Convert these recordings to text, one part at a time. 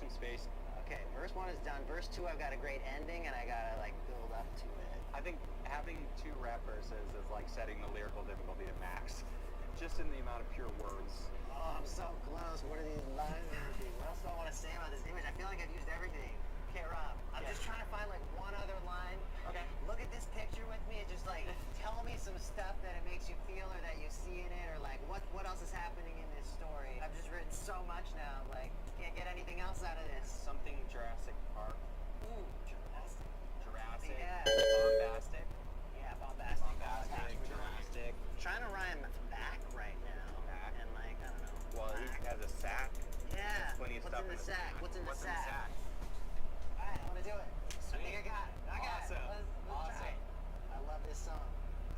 some space. Okay, verse 1 is done. Verse 2, I've got a great ending, and I gotta like build up to it. I think having 2 rap verses is like setting the lyrical difficulty to max, just in the amount of pure words. Oh, I'm so close. What are these lines gonna be? What else do I want to say about this image? I feel like I've used everything. Okay, Rob, I'm just trying to find like one other line. Okay. Look at this picture with me and just like tell me some stuff that it makes you feel or that you see in it or like what else is happening in this story. I've just written so much now, like can't get anything else out of this. Something Jurassic Park. Ooh, Jurassic. Jurassic. Yeah. Bombastic. Yeah, bombastic. Bombastic. Jurassic. I'm trying to rhyme back right now. Back. And like, I don't know. Well, he has a sack. Yeah. Plenty of What's stuff in the sack? What's in the sack? Sack? Alright, I want to do it. Sweet. I think I got it. I got Awesome. it. Let's Awesome. try it. I love this song.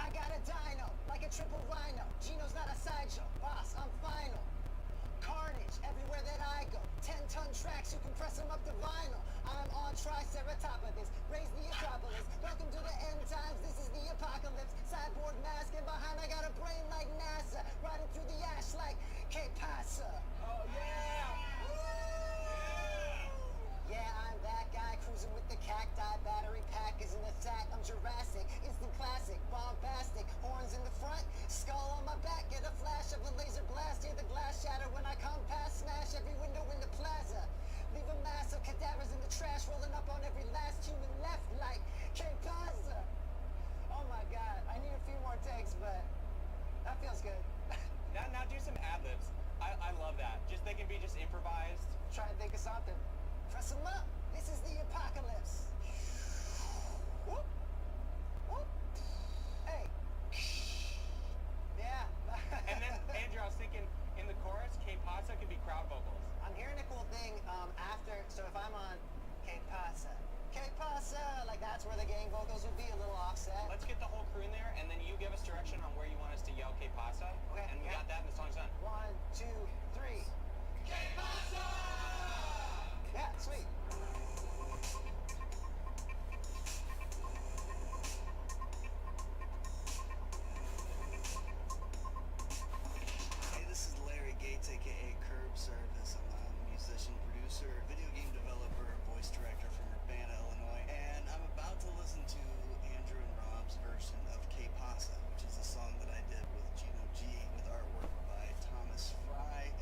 I got a dino, like a triple rhino. Gino's not a sideshow. Boss, I'm final. Carnage, everywhere that I go. 10-ton tracks, you can press them up to vinyl. I'm on Triceratops, raise the Acropolis. Welcome to the end times, this is the apocalypse. Cyborg mask and behind I got a brain like NASA. Riding through the ash like Que Pasa. Oh yeah! Yeah, I'm that guy cruising with the cacti. Battery pack is in the sack. I'm Jurassic, instant classic, bombastic. Horns in the front, skull on my back. Get a flash of a laser blast. Hear the glass shatter when I come past. Smash every window in the plaza. Leave a mass of cadavers in the trash, rolling up on every last human left like Que Pasa. Oh my God, I need a few more takes, but that feels good. Now do some ad-libs. I love that. They can be just improvised. Try and think of something. Press them up. This is the apocalypse. Whoop. Whoop. Hey. Yeah. And then, Andrew, I was thinking in the chorus, Que Pasa could be crowd vocals. I'm hearing a cool thing after, so if I'm on Que Pasa, like that's where the gang vocals would be, a little offset. Let's get the whole crew in there, and then you give us direction on where you want us to yell Que Pasa. Okay. And we got that, and the song's done. 1, 2, 3. Que Pasa! Yeah, sweet. Hey, this is Larry Gates, aka Curb Service. I'm a musician, producer, video game developer, voice director from Urbana, Illinois, and I'm about to listen to Andrew and Rob's version of Que Pasa, which is a song that I did with Gino G, with artwork by Thomas Fry.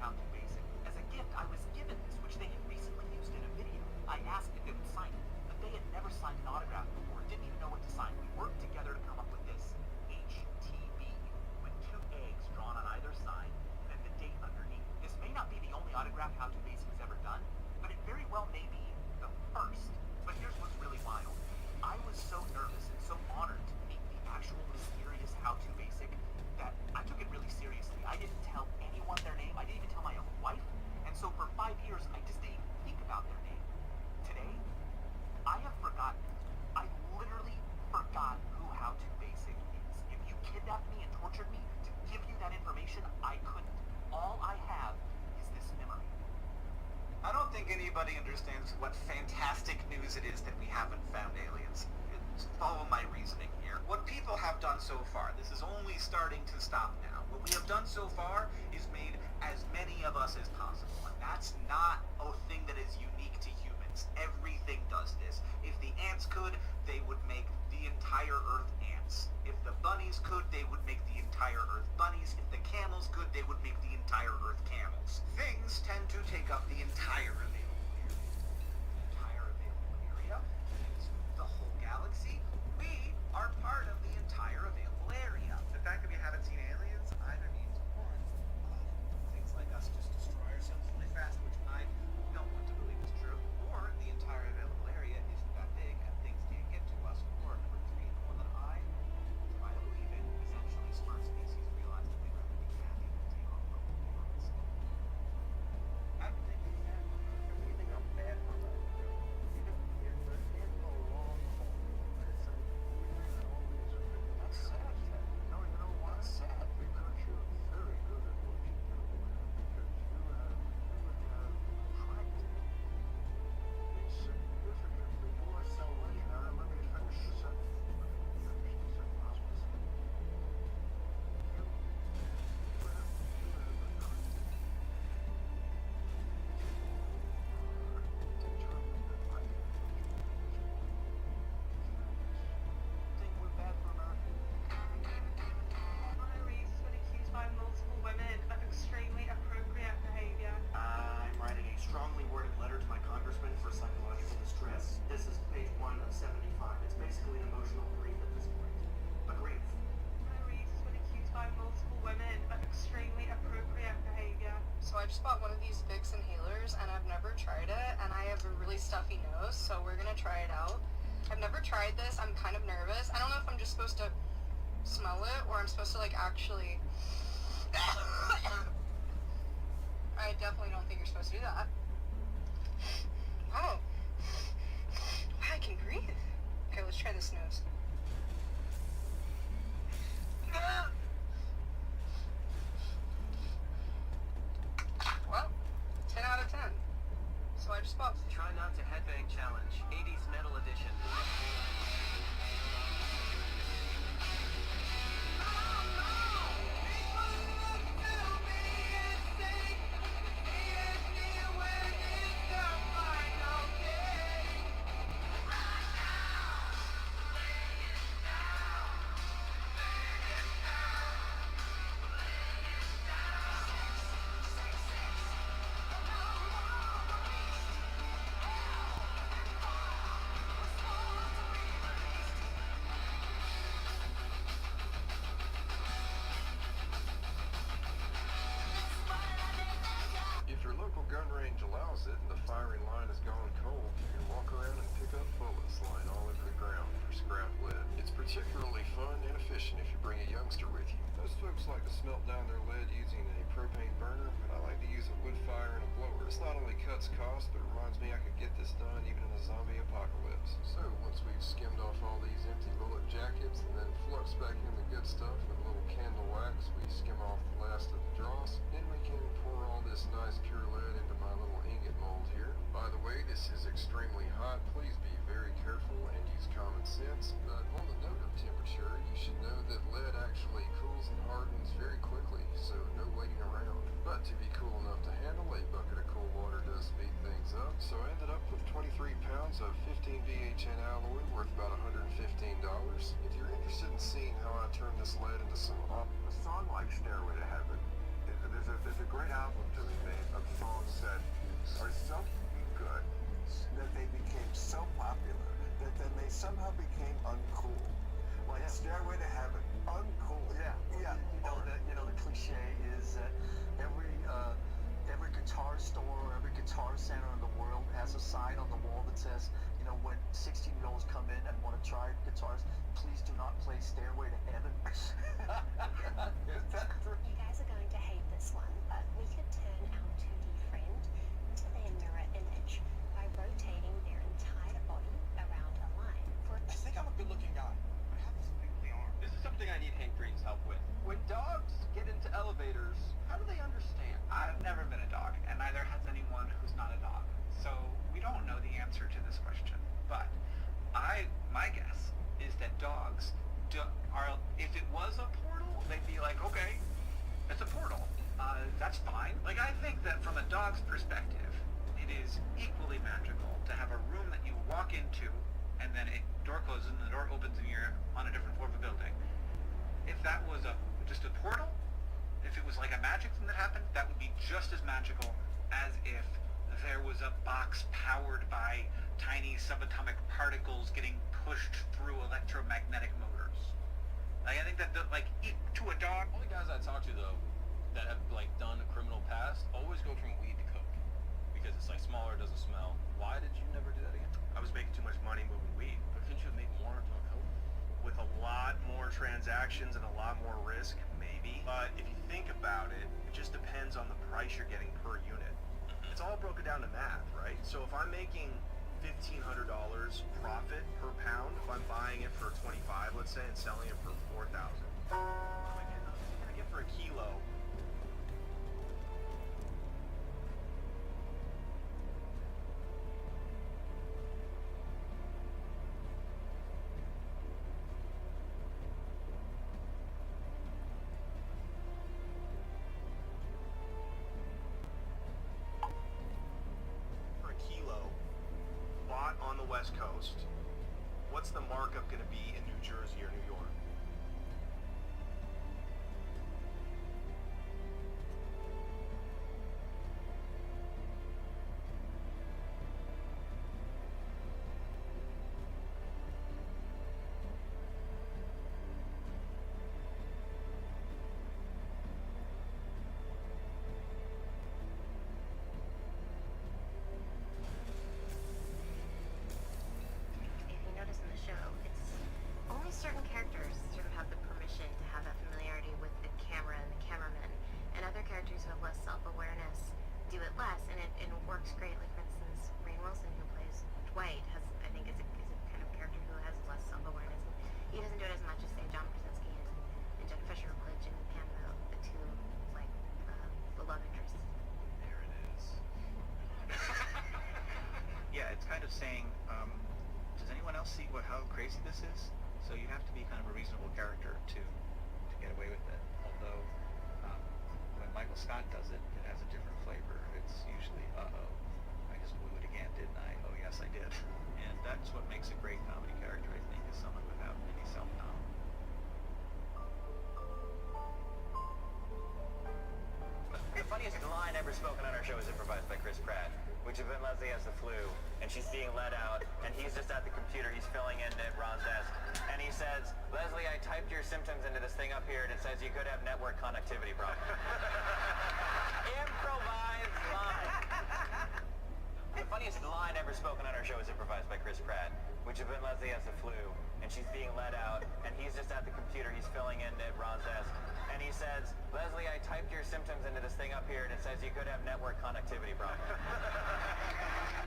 How to Basic. As a gift, I was given this, which they had recently used in a video. I asked if they would sign it, but they had never signed an autograph before, didn't even know what to sign. We worked together to come up with this HTB, with 2 eggs drawn on either side, and the date underneath. This may not be the only autograph How to Basic has ever done, but it very well may be the first. But here's what's really wild. I was so nervous and so honored to meet the actual mysterious How to Basic that I took it really seriously. I didn't tell anyone their name. I didn't even tell my own wife. And so for 5 years, I just didn't even think about their name. Today, I have forgotten. I literally forgot who How to Basic is. If you kidnapped me and tortured me to give you that information, I couldn't. All I have is this memory. I don't think anybody understands what fantastic news it is that we haven't found aliens. Follow my reasoning here. What people have done so far, this is only starting to stop now. What we have done so far is made as many of us as possible. And that's not a thing that is unique to humans. Everything does this. If the ants could, they would make the entire Earth ants. If the bunnies could, they would make the entire Earth bunnies. If the camels could, they would make the entire Earth camels. Things tend to take up the entire available area. The entire available area is the whole galaxy. We are part of the entire available area. The fact that we haven't seen aliens either means one, things like us just destroy ourselves really fast, which I don't want to believe is true, or the entire available area isn't that big and things can't get to us, or number three, the one that I try to believe in, essentially smart species realize that they'd rather be happy than take on local worlds. I'm thinking that everything up bad for us. Even if there is no long haul, it's a that's sad. No, you know why? That's sad. Because you're very good at what you do, because you have practiced a significantly more so much. Now let me finish the sentence. Think we're bad for America? Honorees has been accused by multiple women of extremely appropriate behavior. I'm writing a strongly worded letter to my congressman for psychological distress. This is page 1 of 75. It's basically an emotional grief at this point. A grief. Honorees has been accused by multiple women of extremely appropriate behavior. So I just bought one of these Vicks inhalers and I've never tried it and I have a really stuffy nose, so we're gonna try it out. I've never tried this, I'm kind of nervous. I don't know if I'm just supposed to smell it or I'm supposed to like actually... I definitely don't think you're supposed to do that. Oh. I can breathe. Okay, let's try this nose. Well, 10 out of 10. So I just bought... Try not to headbang challenge. 80s metal edition. If your local gun range allows it and the firing line has gone cold, you can walk around and pick up bullets lying all over the ground for scrap lead. It's particularly fun and efficient if you bring a youngster with you. Most folks like to smelt down their lead using a propane burner, but I like to use a wood fire and a blower. This not only cuts costs, but reminds me I could get this done even in a zombie apocalypse. So once we've skimmed off all these empty bullet jackets and then flux back in the good stuff with a little candle wax, we skim off the last of the dross. Then we can pour all this nice pure lead into my little ingot mold here. By the way, this is extremely hot. Please be very careful and use common sense. But on the note of temperature, you should know that lead actually cools and hardens very quickly, so no waiting around. But to be cool enough to handle, a bucket of cold water does speed things up. So I ended up with 23 pounds of 15 VHN alloy worth about $115. If you're interested in seeing how I turn this lead into some a song like Stairway to Heaven is an There's a great album to be made of songs that are so good that they became so popular that then they somehow became uncool. Like Stairway to Heaven, uncool. Yeah. The cliche is that every guitar store or every guitar center in the world has a sign on the wall that says, when 16-year-olds come in and want to try guitars, please do not play Stairway to Heaven. Is that true? You guys are going to hate this one, but we could turn our 2D friend into their mirror image by rotating their entire body around a line. I think I'm a good-looking guy. I happen to think we are. This is something I need Hank Green's help with. When dogs get into elevators, how do they understand? I've never been a dog, and neither has anyone who's not a dog. So we don't know the answer to this question. But my guess is that dogs are, if it was a portal, they'd be like, okay, it's a portal. That's fine. Like, I think that from a dog's perspective, it is equally magical to have a room that you walk into, and then a door closes and the door opens and you're on a different floor of the building. If that was just a portal, if it was like a magic thing that happened, that would be just as magical as if there was a box powered by tiny subatomic particles getting pushed through electromagnetic motors. Like, I think that, to a dog... All the guys I talk to, though, that have, done a criminal past, always go from weed to coke. Because it's, smaller, doesn't smell. Why did you never do that again? I was making too much money moving weed. But couldn't you have made more doing coke? With a lot more transactions and a lot more risk, maybe. But if you think about it, it just depends on the price you're getting per unit. It's all broken down to math, right? So if I'm making $1,500 profit per pound, if I'm buying it for 25, let's say, and selling it for 4,000, what am I gonna get for a kilo? On the West Coast, what's the markup going to be in New Jersey or New York? Certain characters sort of have the permission to have that familiarity with the camera and the cameraman, and other characters who have less self-awareness do it less, and it works great. Like, for instance, Rainn Wilson, who plays Dwight, I think is a kind of character who has less self-awareness. He doesn't do it as much as, say, John Krasinski and Jenna Fisher, who played Jim and Pam, the two the love interests. There it is. Yeah, it's kind of saying, does anyone else see how crazy this is? So you have to be kind of a reasonable character to get away with it. Although, when Michael Scott does it, it has a different flavor. It's usually, uh-oh, I just blew it again, didn't I? Oh, yes, I did. And that's what makes a great comedy character, I think, is someone without any self-doubt. The funniest line ever spoken on our show is improvised by Chris Pratt, which has been Leslie has the flu, and she's being let out, and he's just at the computer, he's filling in at Ron's desk, and he says, Leslie, I typed your symptoms into this thing up here, and it says you could have network connectivity problems. Improvised line. The funniest line ever spoken on our show is improvised by Chris Pratt, which has been Leslie has the flu, and she's being let out, and he's just at the computer, he's filling in at Ron's desk, and he says, Leslie, I typed your symptoms into this thing up here, and it says you could have network connectivity problems.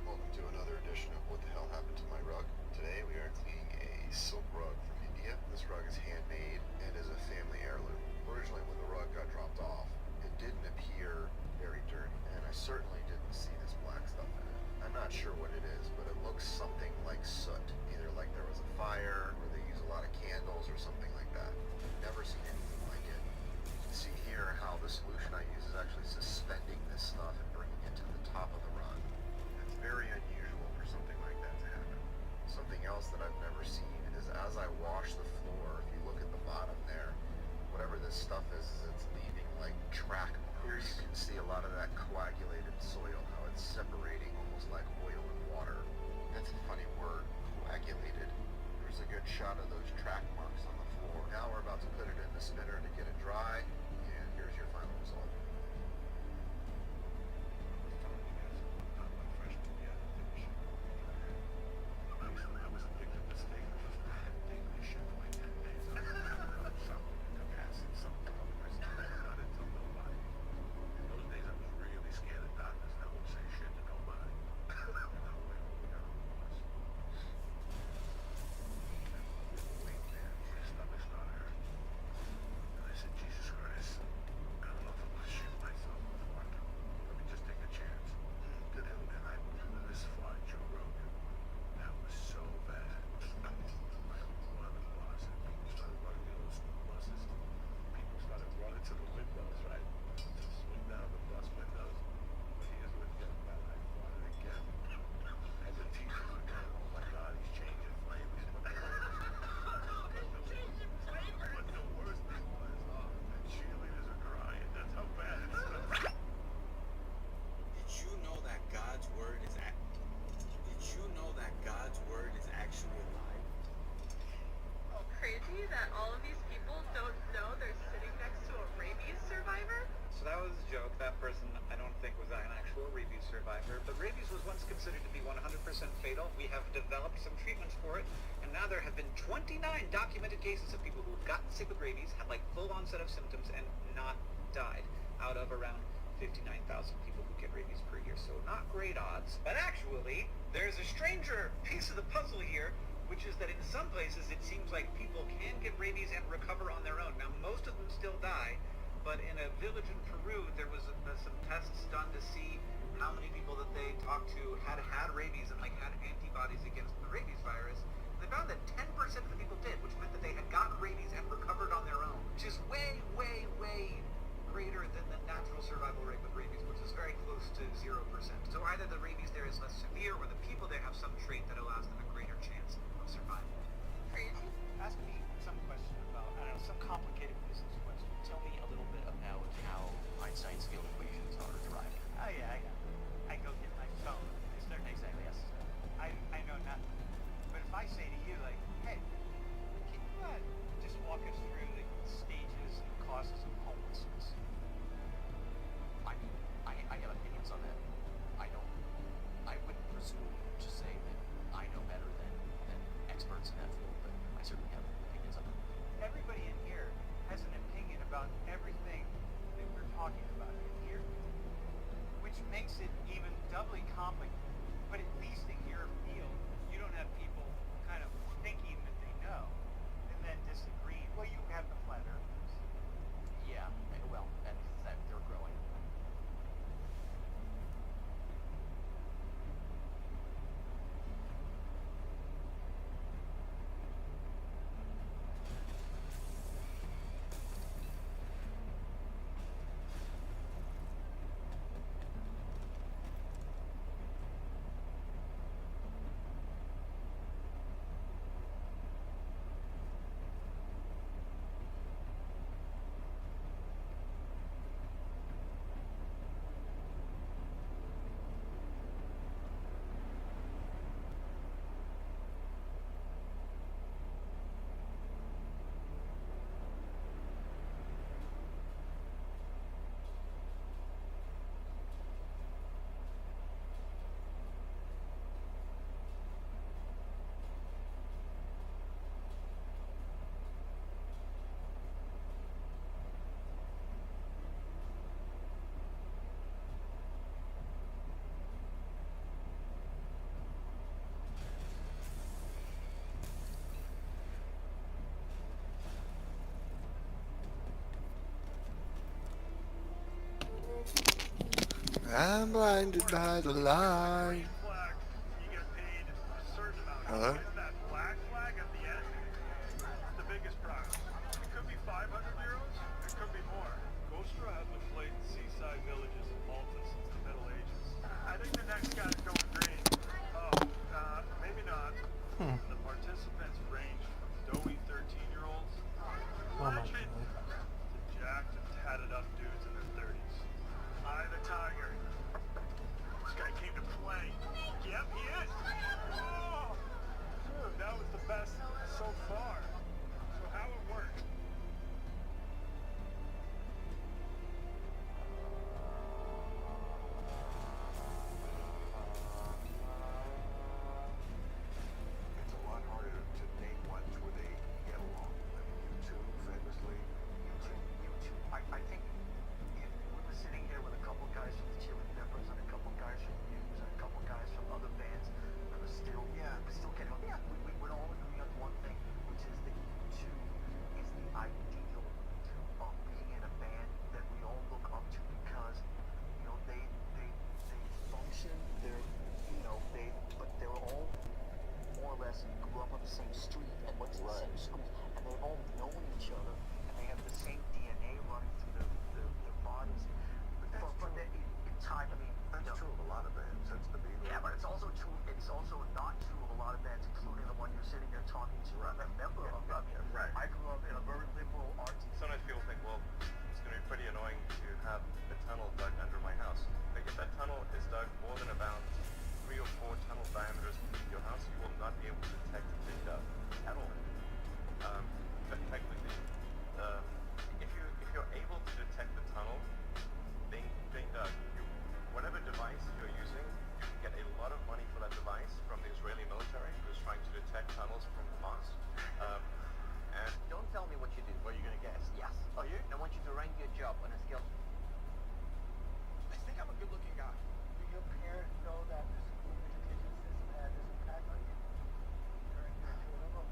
Welcome to another edition of What the Hell Happened to My Rug. Today we are cleaning a silk rug from India. This rug is handmade and is a family heirloom. Originally when the rug got dropped off, it didn't appear very dirty, and I certainly didn't see this black stuff in it. I'm not sure what it is, but it looks something like soot. Either like there was a fire, or they use a lot of candles, or something like that. Never seen anything like it. You can see here how the solution I use is actually suspending this stuff and bringing it to the top of the rug. It's very unusual for something like that to happen. Something else that I've never seen is as I wash the floor, if you look at the bottom there, whatever this stuff is it's leaving like track Here you can see a lot of that coagulated soil, how it's separating almost like oil and water. That's a funny word, coagulated. Here's a good shot of those track marks on the floor. Now we're about to put it in the spinner to get it dry, and here's your final result. That all of these people don't know they're sitting next to a rabies survivor? So that was a joke. That person, I don't think, was an actual rabies survivor. But rabies was once considered to be 100% fatal. We have developed some treatments for it, and now there have been 29 documented cases of people who've gotten sick with rabies, had like full onset of symptoms, and not died, out of around 59,000 people who get rabies per year. So not great odds. But actually, there's a stranger piece of the puzzle here, which is that in some places it seems like people can get rabies and recover on their own. Now, most of them still die, but in a village in Peru, there was some tests done to see how many people that they talked to had rabies and like had antibodies against the rabies virus. They found that 10% of the people did, which meant that they had gotten rabies and recovered on their own, which is way, way, way greater than the natural survival rate with rabies, which is very close to 0%. So either the rabies there is less severe, or the people there have some trait that allows them a greater chance of survival. Crazy. Ask me some question about, I don't know, some complicated physics question. Tell me a little bit about how Einstein's field equations are derived. Oh yeah, I got it. I go get my phone. I start. Exactly, yes. I know nothing. But if I say to you, like, hey, can you just walk us through the stages and causes of homelessness? I have opinions on that. I wouldn't presume to say that I know better than experts in that field, but I certainly have opinions on it. Everybody in here has an opinion about everything that we're talking about in here, which makes it even doubly complicated. But at least in your field, you don't have people kind of thinking that they know and then disagreeing. Well, you have the flat earthers. Yeah, well, and that they're growing. I'm blinded by the light. Flag, you get paid a certain amount. Hello? That black flag at the end, it's the biggest prize. It could be 500 euros, it could be more. Gostra hasn't played seaside villages in Malta since the Middle Ages. I think the next guy's going green. Maybe not. The participants range from doughy 13-year-olds, legend, to jacked and tatted up dudes in their 30s. on the same street and went to the same school, and they've all known each other, and they have the same DNA running through their bodies. But in time, I mean, That's true of a lot of bands. That's the beat. yeah, but it's also true. It's also not true of a lot of bands, including the one you're sitting there talking to. I'm a member of. I mean, Right. I grew up in a very liberal art. Sometimes people think, well, it's going to be pretty annoying to have a tunnel dug under my house. Like if that tunnel is dug more than about 3 or 4 tunnel diameters into your house, you will not be able to detect the tunnel. But technically, if you're able to detect the tunnel being dug, whatever device you're using, you can get a lot of money for that device from the Israeli military who's trying to detect tunnels from Hamas. And Don't tell me what you do. what are you going to guess? Yes. Are you? I want you to rank your job on a scale. I think I'm a good-looking guy. Do your parents know that the school education system had this impact on you during your childhood?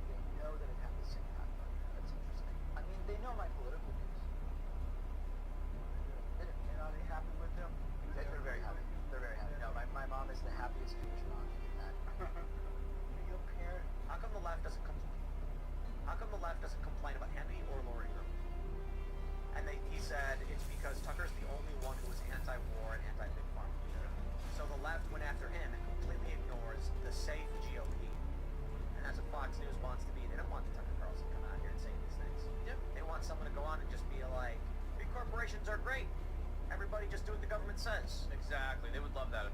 They know that it had this impact on you. That's interesting. I mean, they know my political views. And are they happy with them? They're very happy. They're very happy. No, my mom is the happiest Jewish mom in that. Do your parents? How come the left doesn't complain about Andy or Lori Room? And he said it's because Tucker's the only one who was anti-war and anti-big pharma. So the left went after him and completely ignores the safe GOP. And that's what Fox News wants to be. They don't want Tucker Carlson to come out here and say these things. Yep. They want someone to go on and just be like, big corporations are great. Everybody just do what the government says. Exactly. They would love that.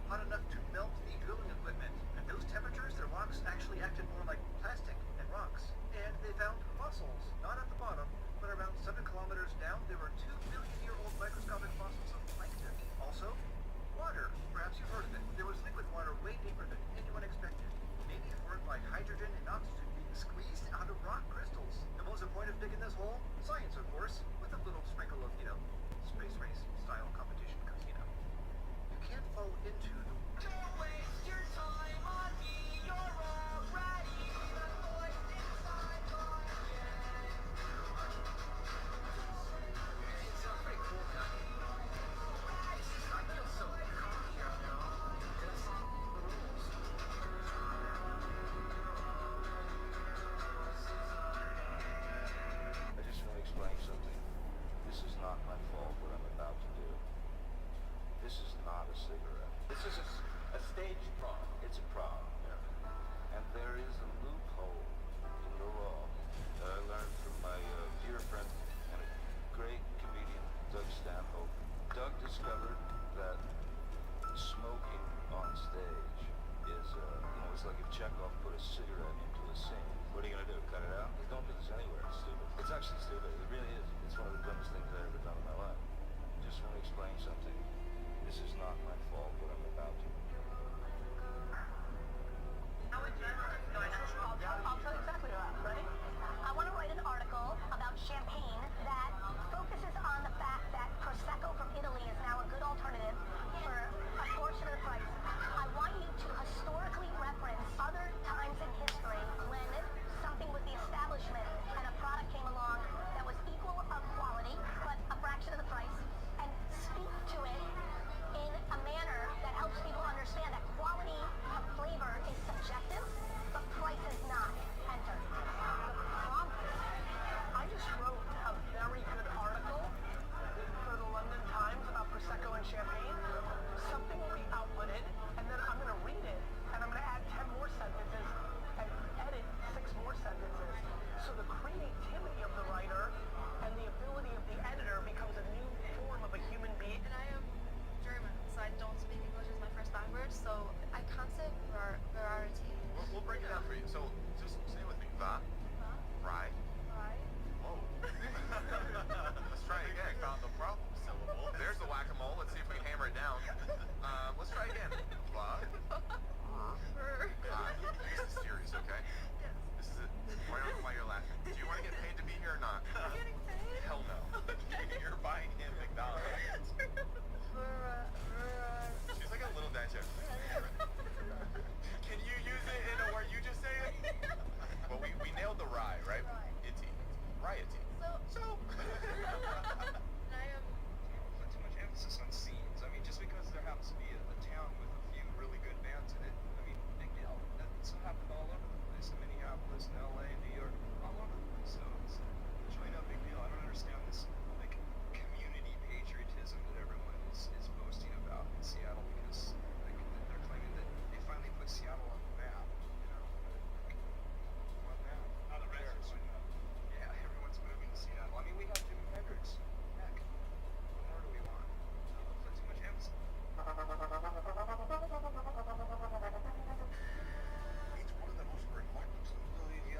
Hot enough to melt the drilling equipment. At those temperatures, their rocks actually acted more like plastic than rock. put a cigarette into the sink. What are you gonna do? Cut it out? Don't do this anywhere. It's stupid. It's actually stupid. It really is. It's one of the dumbest things I've ever done in my life. Just want to explain something. This is not my fault, what I'm about to. I'll tell you exactly what. Ready? I want to write an article about champagne that focuses on the fact that Prosecco from Italy is now a good alternative for a portion of the price. I want you to historically reference other times in history when something was the establishment and a product came along that was equal of quality but a fraction of the price, and speak to it in a manner that helps people understand that quality of flavor is subjective, but price is not. Enter. I just wrote a very good article for the London Times about Prosecco and champagne. Something will be outputted, and then I'm going to read it, and I'm going to add 10 more sentences and edit 6 more sentences. So the creativity of the writer and the ability of the editor becomes a new form of a human being. And I am German, so I don't speak English as my first language, so I can't say variety. We'll break it down for you. So just say it with me. Va. Right. Whoa. Let's try it again. Found the problem syllable. There's the whack-a-mole. Let's see if we can hammer it down. Let's try again. Va. This is serious, okay? Yes. This is it. Why you're laughing? Do you want to get paid to be here or not? Are you getting paid? Hell no. You're buying him McDonald's. She's like a little dancer. Can you use it in a word you just say it? Well, we nailed the rye, right? Itty. Riety. So. I am Put too much emphasis on scenes. I mean, just because there happens to be a town with a few really good bands in it, I mean, big deal. That's what happened all over the place. In Minneapolis, in LA, New York, all over the place. So it's really no big deal. I don't understand this, like, community patriotism that everyone is boasting about in Seattle, because, like, they're claiming that they finally put Seattle on the map, you know? What map? On the rest. Yeah, everyone's moving to Seattle. I mean, we have Jimi Hendrix. Heck, what more do we want? Put too much emphasis. It's one of the most remarkable. Really,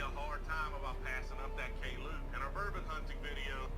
me a hard time about passing up that K-Luke in our bourbon hunting video.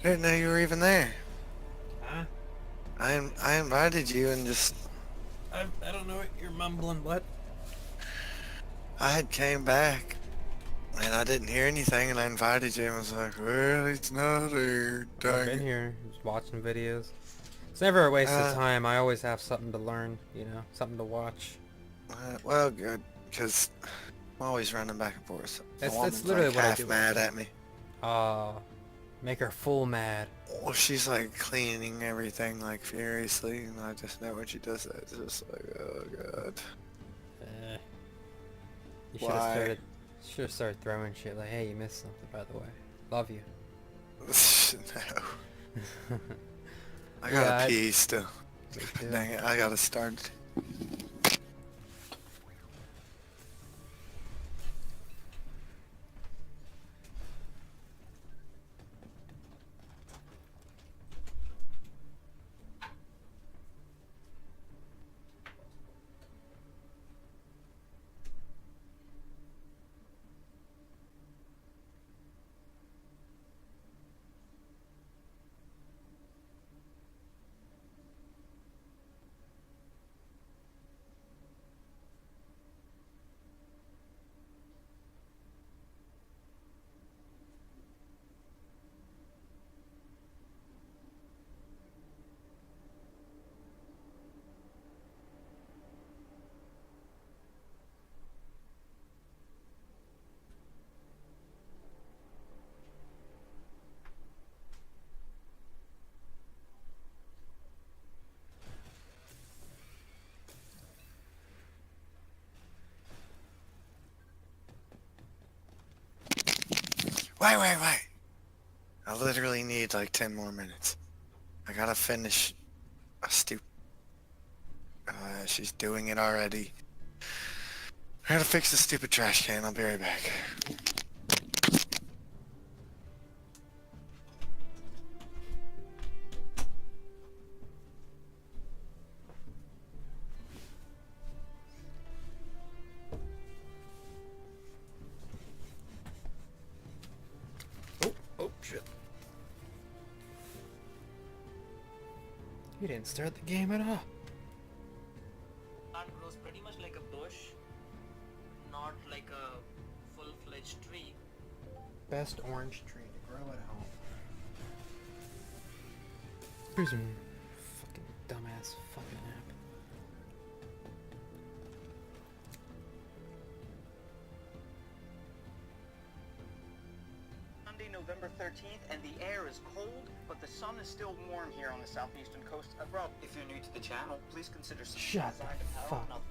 I didn't know you were even there. Huh? I invited you and just... I don't know what you're mumbling. What? I had came back and I didn't hear anything and I invited you and I was like, well, he's not here. I've Dang been it. here just watching videos. It's never a waste of Uh, time. I always have something to learn, you know, something to watch. Well, good, because I'm always running back and forth. The That's woman's literally like what I half do. mad at me. Make her full mad. Well, she's like cleaning everything like furiously, and I just know when she does that, it's just like, oh god. You should have started throwing shit like, hey, you missed something, by the way. Love you. No. I gotta pee still. Dang it, I gotta start. Wait. I literally need like 10 more minutes. I gotta finish a she's doing it already. I gotta fix the stupid trash can. I'll be right back. You didn't start the game at all. Plant grows pretty much like a bush, not like a full-fledged tree. Best orange tree to grow at home. Here's some fucking dumbass fucking app. Monday, November 13th, and the air is cold, but the sun is still warm here on the southeastern coast. Bro, if you're new to the channel, please consider Shut the fuck up.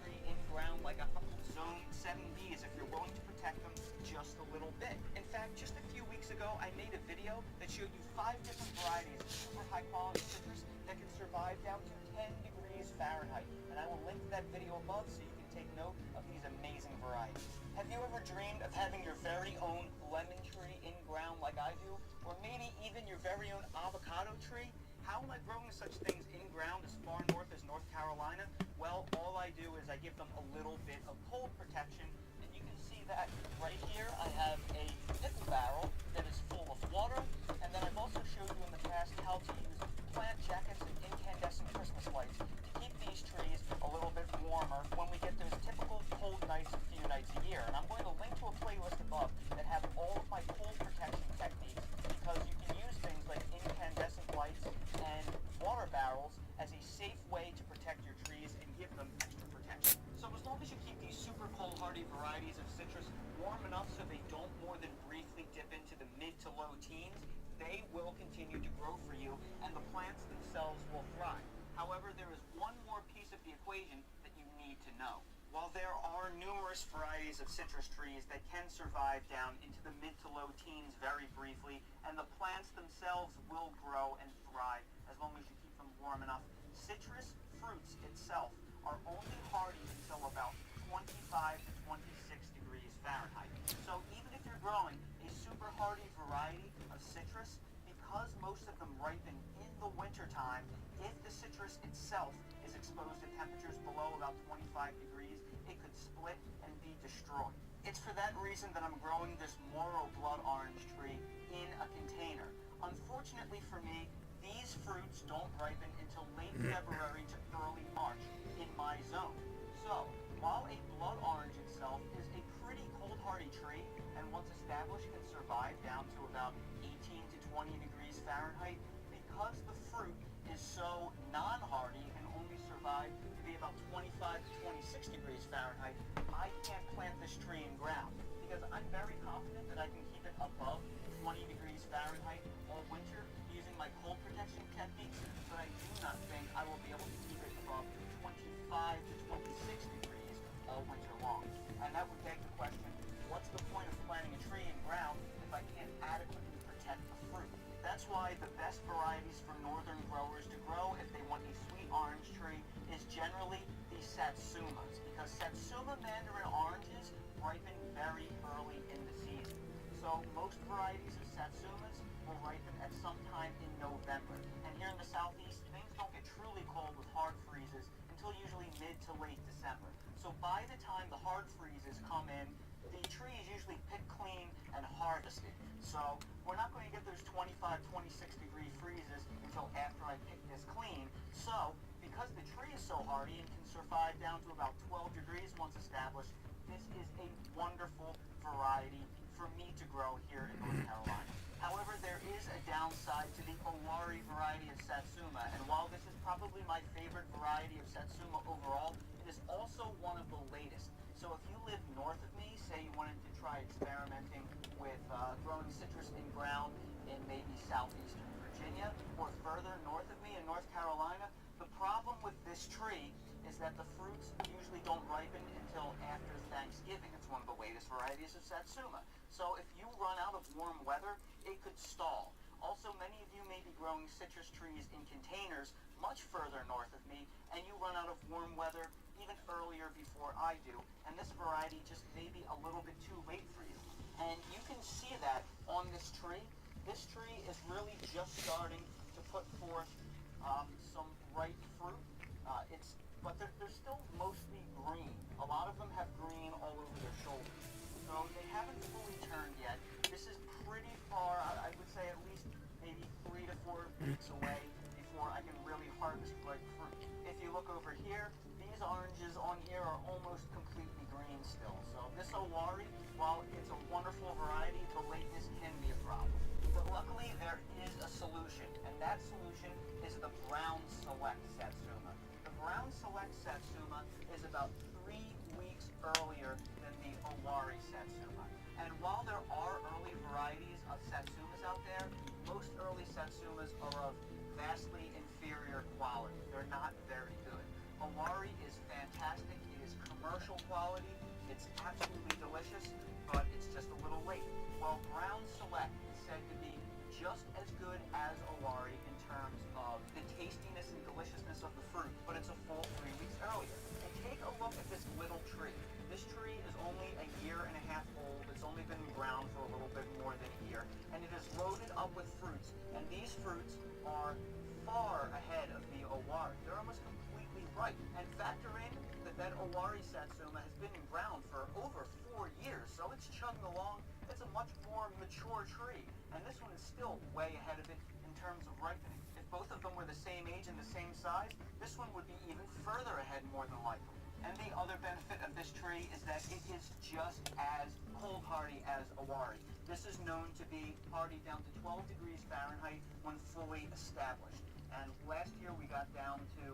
Tree in ground like a zone 7Bs if you're willing to protect them just a little bit. In fact, just a few weeks ago, I made a video that showed you 5 different varieties of super high quality citrus that can survive down to 10 degrees Fahrenheit. And I will link to that video above so you can take note of these amazing varieties. Have you ever dreamed of having your very own lemon tree in ground like I do? Or maybe even your very own avocado tree? How am I growing such things in ground as far north as North Carolina? Well, all I do is I give them a little bit of cold protection. And you can see that right here I have a pickle barrel that is full of water. And then I've also showed you in the past how to use plant jackets and incandescent Christmas lights to keep these trees a little bit warmer when we get those typical cold nights a few nights a year. And I'm going to link to a playlist above that have all of my cold protection techniques because you can use things like incandescent lights and water barrels as a safe way to protect your trees and give them extra protection. So as long as you keep these super cold hardy varieties of citrus warm enough so they don't more than briefly dip into the mid to low teens, they will continue to grow for you and the plants themselves will thrive. However, there is one more piece of the equation that you need to know. While there are numerous varieties of citrus trees that can survive down into the mid to low teens very briefly, and the plants themselves will grow and thrive as long as you keep them warm enough, citrus fruits itself are only hardy until about 25 to 26 degrees Fahrenheit. So even if you're growing a super hardy variety of citrus, because most of them ripen in the wintertime, if the citrus itself is exposed to temperatures below about 25 degrees, it could split and be destroyed. It's for that reason that I'm growing this Moro blood orange tree in a container. Unfortunately for me, these fruits don't ripen until late February to early March in my zone. So, while a blood orange itself is a pretty cold hardy tree, and once established can survive down to about 18 to 20 degrees Fahrenheit, because the fruit is so non-hardy and only survive to be about 25 to 26 degrees Fahrenheit, I can't plant this tree in ground because I'm very confident that I can keep it above 20 degrees Fahrenheit all winter using my cold protection techniques, but I do not think I will be able to keep it above 25 to 26 degrees all winter long. And that would beg the question, what's the point of planting a tree in ground if I can't adequately protect the fruit? That's why the best varieties for northern growers to grow if they want a sweet orange tree is generally the Satsumas, because Satsuma mandarin oranges ripen very early in the season. So most varieties of Satsumas will ripen at some time in November. And here in the southeast, things don't get truly cold with hard freezes until usually mid to late December. So by the time the hard freezes come in, the tree is usually picked clean and harvested. So we're not going to get those 25, 26 degree freezes until after I pick this clean. So because the tree is so hardy and can survive down to about 12 degrees once established, this is a wonderful variety for me to grow here in North Carolina. However, there is a downside to the Owari variety of Satsuma, and while this is probably my favorite variety of Satsuma overall, it is also one of the latest. So if you live north of me, say you wanted to try experimenting with growing citrus in ground in maybe southeastern Virginia, or further north of me in North Carolina, the problem with this tree is that the fruits usually don't ripen until after Thanksgiving. It's one of the latest varieties of Satsuma. So if you run out of warm weather, it could stall. Also, many of you may be growing citrus trees in containers much further north of me, and you run out of warm weather even earlier before I do, and this variety just may be a little bit too late for you. And you can see that on this tree. This tree is really just starting to put forth some ripe fruit. But they're still mostly green. A lot of them have green all over their shoulders. So they haven't fully turned yet. This is pretty far, I would say at least maybe 3 to 4 weeks away before I can look over here, these oranges on here are almost completely green still. So this Owari, while it's a wonderful variety, the lateness can be a problem. But luckily there is a solution, and that solution is the Brown Select Satsuma. The Brown Select Satsuma is about 3 weeks earlier than the Owari Satsuma. And while there are early varieties of Satsumas out there, most early Satsumas are of vastly inferior quality. They're not very good. Owari is fantastic. It is commercial quality. It's absolutely delicious, but it's just a little late. Well, Brown Select is said to be just as good as Owari in terms of the tastiness and deliciousness of the fruit, but it's a full 3 weeks earlier. And take a look at this little tree. This tree is only a year and a half old. It's only been ground for a little bit more than a year, and it is loaded up with fruits. And these fruits are far ahead of the Owari. They're almost completely ripe. And factor in that Owari Satsuma has been in ground for over 4 years, so it's chugging along. It's a much more mature tree, and this one is still way ahead of it in terms of ripening. If both of them were the same age and the same size, this one would be even further ahead more than likely. And the other benefit of this tree is that it is just as cold hardy as Owari. This is known to be hardy down to 12 degrees Fahrenheit when fully established. And last year we got down to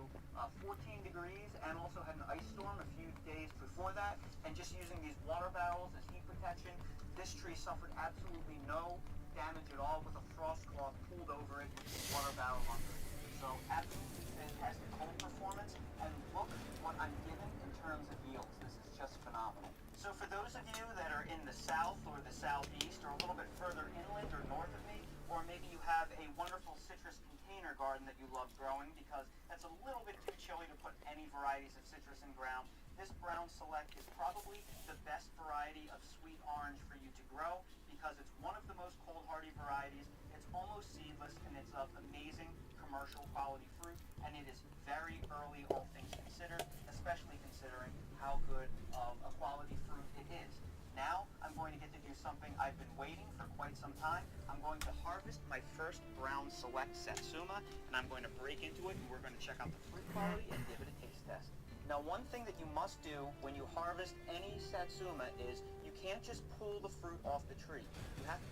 14 degrees and also had an ice storm a few days before that. And just using these water barrels as heat protection, this tree suffered absolutely no damage at all with a frost cloth pulled over it with the water barrel under it. So absolutely fantastic cold performance, and look what I'm given in terms of yields. This is just phenomenal. So for those of you that are in the south or the southeast or a little bit further inland or north of me, or maybe you have a wonderful citrus container garden that you love growing because it's a little bit too chilly to put any varieties of citrus in ground, this Brown Select is probably the best variety of sweet orange for you to grow because it's one of the most cold hardy varieties. It's almost seedless, and it's of amazing commercial quality fruit, and it is very early, all things considered, especially considering how good of a quality fruit it is. Now I'm going to get to do something I've been waiting for quite some time. I'm going to harvest my first Brown Select Satsuma, and I'm going to break into it, and we're going to check out the fruit quality and give it a taste test. Now, one thing that you must do when you harvest any Satsuma is you can't just pull the fruit off the tree. You have to...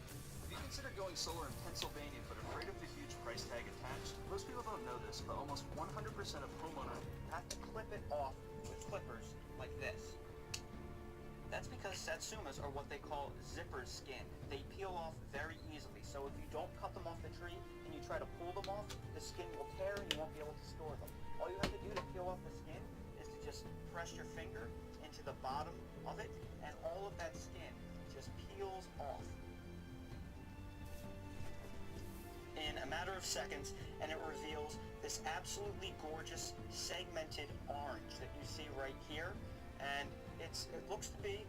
If you consider going solar in Pennsylvania but afraid of the huge price tag attached, most people don't know this, but almost 100% of homeowners have to clip it off with clippers like this. That's because Satsumas are what they call zipper skin. They peel off very easily, so if you don't cut them off the tree and you try to pull them off, the skin will tear and you won't be able to store them. All you have to do to peel off the skin is to just press your finger into the bottom of it, and all of that skin just peels off in a matter of seconds, and it reveals this absolutely gorgeous segmented orange that you see right here. And it looks to be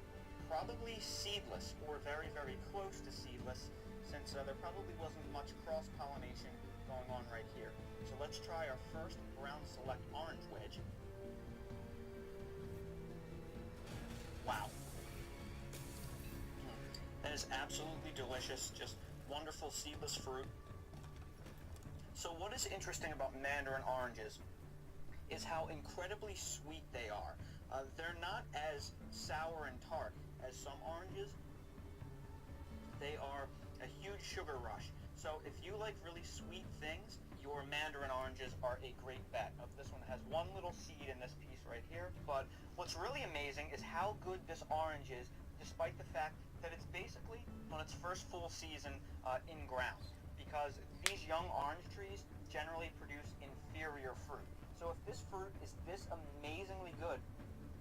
probably seedless, or very, very close to seedless, since there probably wasn't much cross-pollination going on right here. So let's try our first Brown Select orange wedge. Wow. That is absolutely delicious, just wonderful seedless fruit. So what is interesting about mandarin oranges is how incredibly sweet they are. They're not as sour and tart as some oranges. They are a huge sugar rush. So if you like really sweet things, your mandarin oranges are a great bet. This one has one little seed in this piece right here, but what's really amazing is how good this orange is, despite the fact that it's basically on its first full season in ground, because these young orange trees generally produce inferior fruit. So if this fruit is this amazingly good,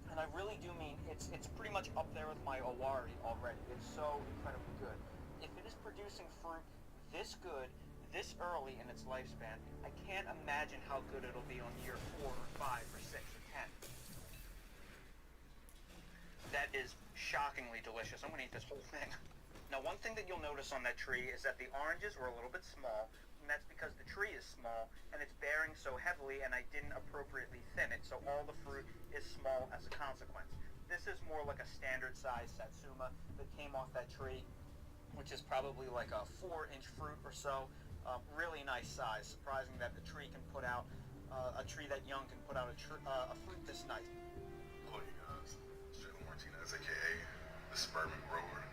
and I really do mean it's pretty much up there with my Owari already. It's so incredibly good. If it is producing fruit this good, this early in its lifespan, I can't imagine how good it'll be on year 4 or 5 or 6 or 10. That is shockingly delicious. I'm going to eat this whole thing. Now, one thing that you'll notice on that tree is that the oranges were a little bit small, and that's because the tree is small and it's bearing so heavily, and I didn't appropriately thin it, so all the fruit is small as a consequence. This is more like a standard size Satsuma that came off that tree, which is probably like a 4-inch fruit or so. Really nice size. Surprising that the tree can put out, a tree that young can put out a fruit this nice. Hello you guys, it's Jalen Martinez, aka the Suburban Grower,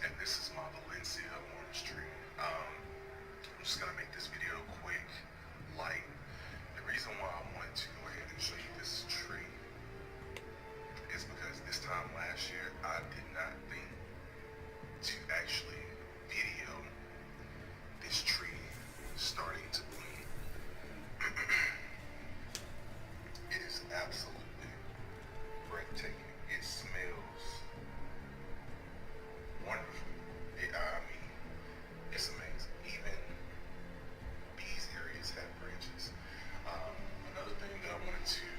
and this is my Valencia orange tree. I'm just gonna make this video quick, light. The reason why I wanted to go ahead and show you this tree is because this time last year I did not think to actually video this tree starting to bloom. It is absolutely breathtaking. It smells wonderful. I mean, it's amazing. Even these areas have branches. Another thing that I wanted to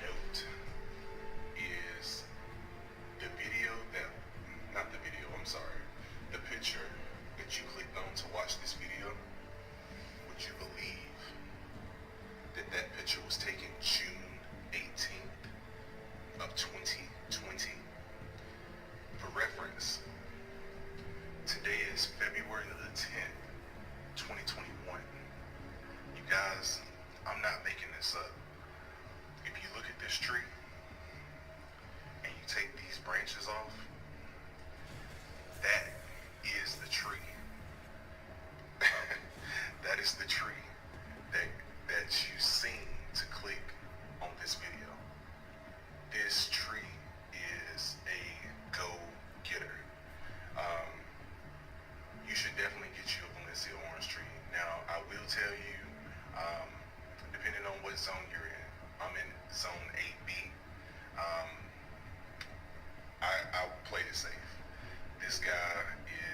note is the video that, not the video, I'm sorry, the picture that you clicked on to watch this video. Would you believe that that picture was taken June 18th of 2020? For reference, today is February the 10th, 2021. You guys, I'm not making this up. If you look at this tree and you take these branches off, that is the tree. That is the tree that you seen to click on this video. This tree is a go-getter. You should definitely get you a Valencia orange tree. Now, I will tell you, depending on what zone you're in, I'm in zone 8B. I played it safe. This guy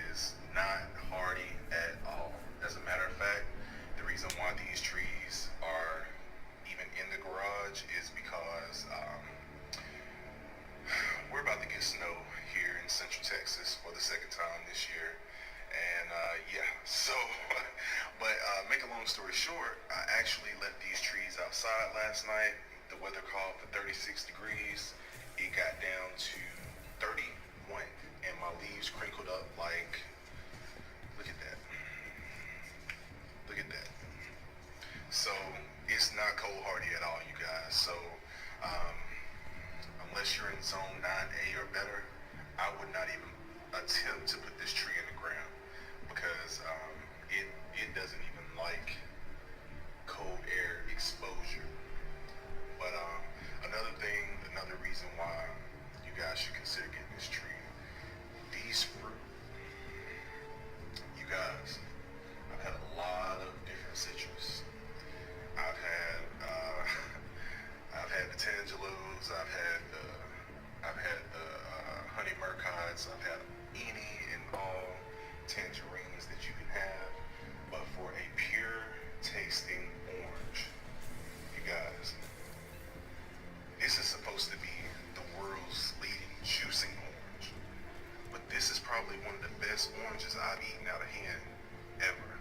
is not hardy at all. As a matter of fact, the reason why these trees are even in the garage is because we're about to get snow here in Central Texas for the second time this year. And yeah, so, but make a long story short, I actually left these trees outside last night. The weather called for 36 degrees. It got down to 31, and my leaves crinkled up like, look at that. Look at that. So it's not cold hardy at all, you guys. So unless you're in zone 9A or better, I would not even attempt to put this tree in the ground because it doesn't even like cold air exposure. But another reason why you guys should consider getting this tree, these fruit, you guys, I've had a lot of different citrus. I've had the tangelos, I've had the honey murcots, I've had any and all tangerines that you can have, but for a pure tasting orange, you guys, this is supposed to be the world's leading juicing orange, but this is probably one of the best oranges I've eaten out of hand ever.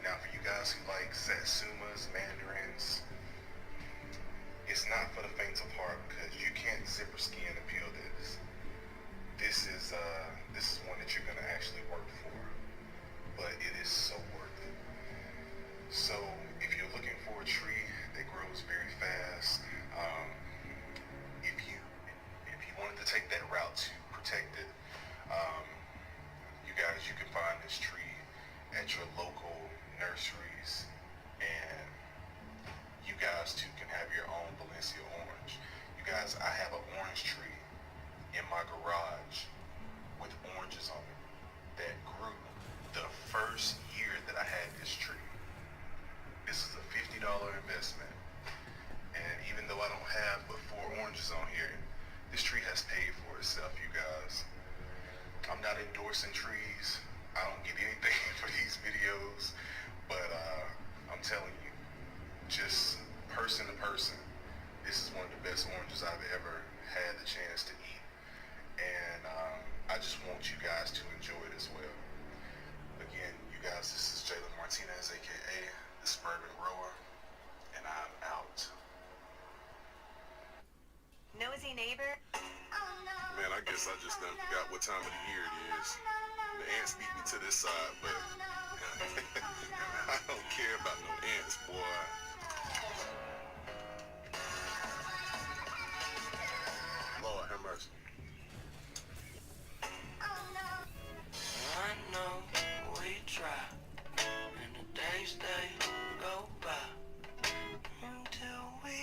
Now for you guys who like satsumas, mandarins, it's not for the faint of heart because you can't zipper skin and peel this. This is one that you're gonna actually work for, but it is so worth it. So if you're looking for a tree that grows very fast, if you wanted to take that route to protect it, you guys, you can find this tree at your local nurseries, and you guys too can have your own Valencia orange. You guys, I have an orange tree in my garage with oranges on it that grew the first year that I had this tree. This is a $50 investment, and even though I don't have but 4 oranges on here, this tree has paid for itself, you guys. I'm not endorsing trees. I don't get anything for these videos, but I'm telling you, just person to person, this is one of the best oranges I've ever had the chance to eat, and I just want you guys to enjoy it as well. Again, you guys, this is Jalen Martinez, aka the Suburban Grower, and I'm out. Nosy neighbor. Man, I guess I just done forgot what time of the year it is. The ants beat me to this side, but I don't care about no ants, boy. Lord have mercy. I know we try, and the days they go by until we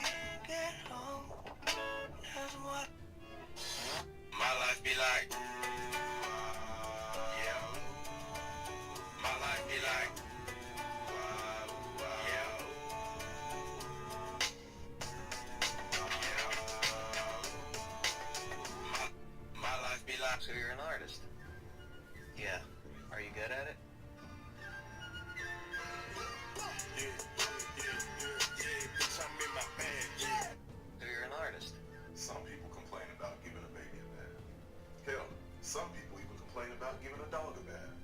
get home. That's what my life be like. Yeah, my life be like. Yeah. My life be like. So you're an artist? Yeah. Are you good at it? Bitch, I'm in my bag, yeah. So you're an artist? Some people complain about giving a baby a bath. Hell, some people even complain about giving a dog a bath.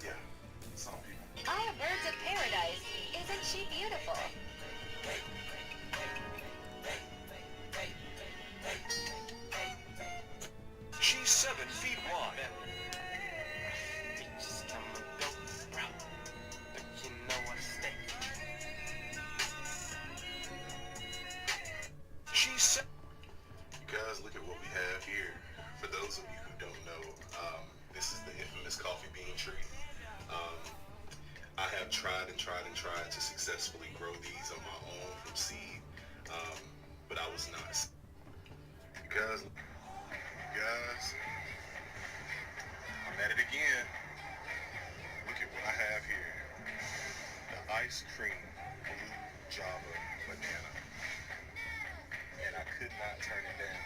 Yeah, some people. Ah, birds of paradise. Isn't she beautiful? She's 7 feet wide. She's You guys, look at what we have here. For those of you who don't know, this is the infamous coffee bean tree. I have tried and tried and tried to successfully grow these on my own from seed, but I was not. You guys, I'm at it again. Look at what I have here. The ice cream blue Java banana. And I could not turn it down.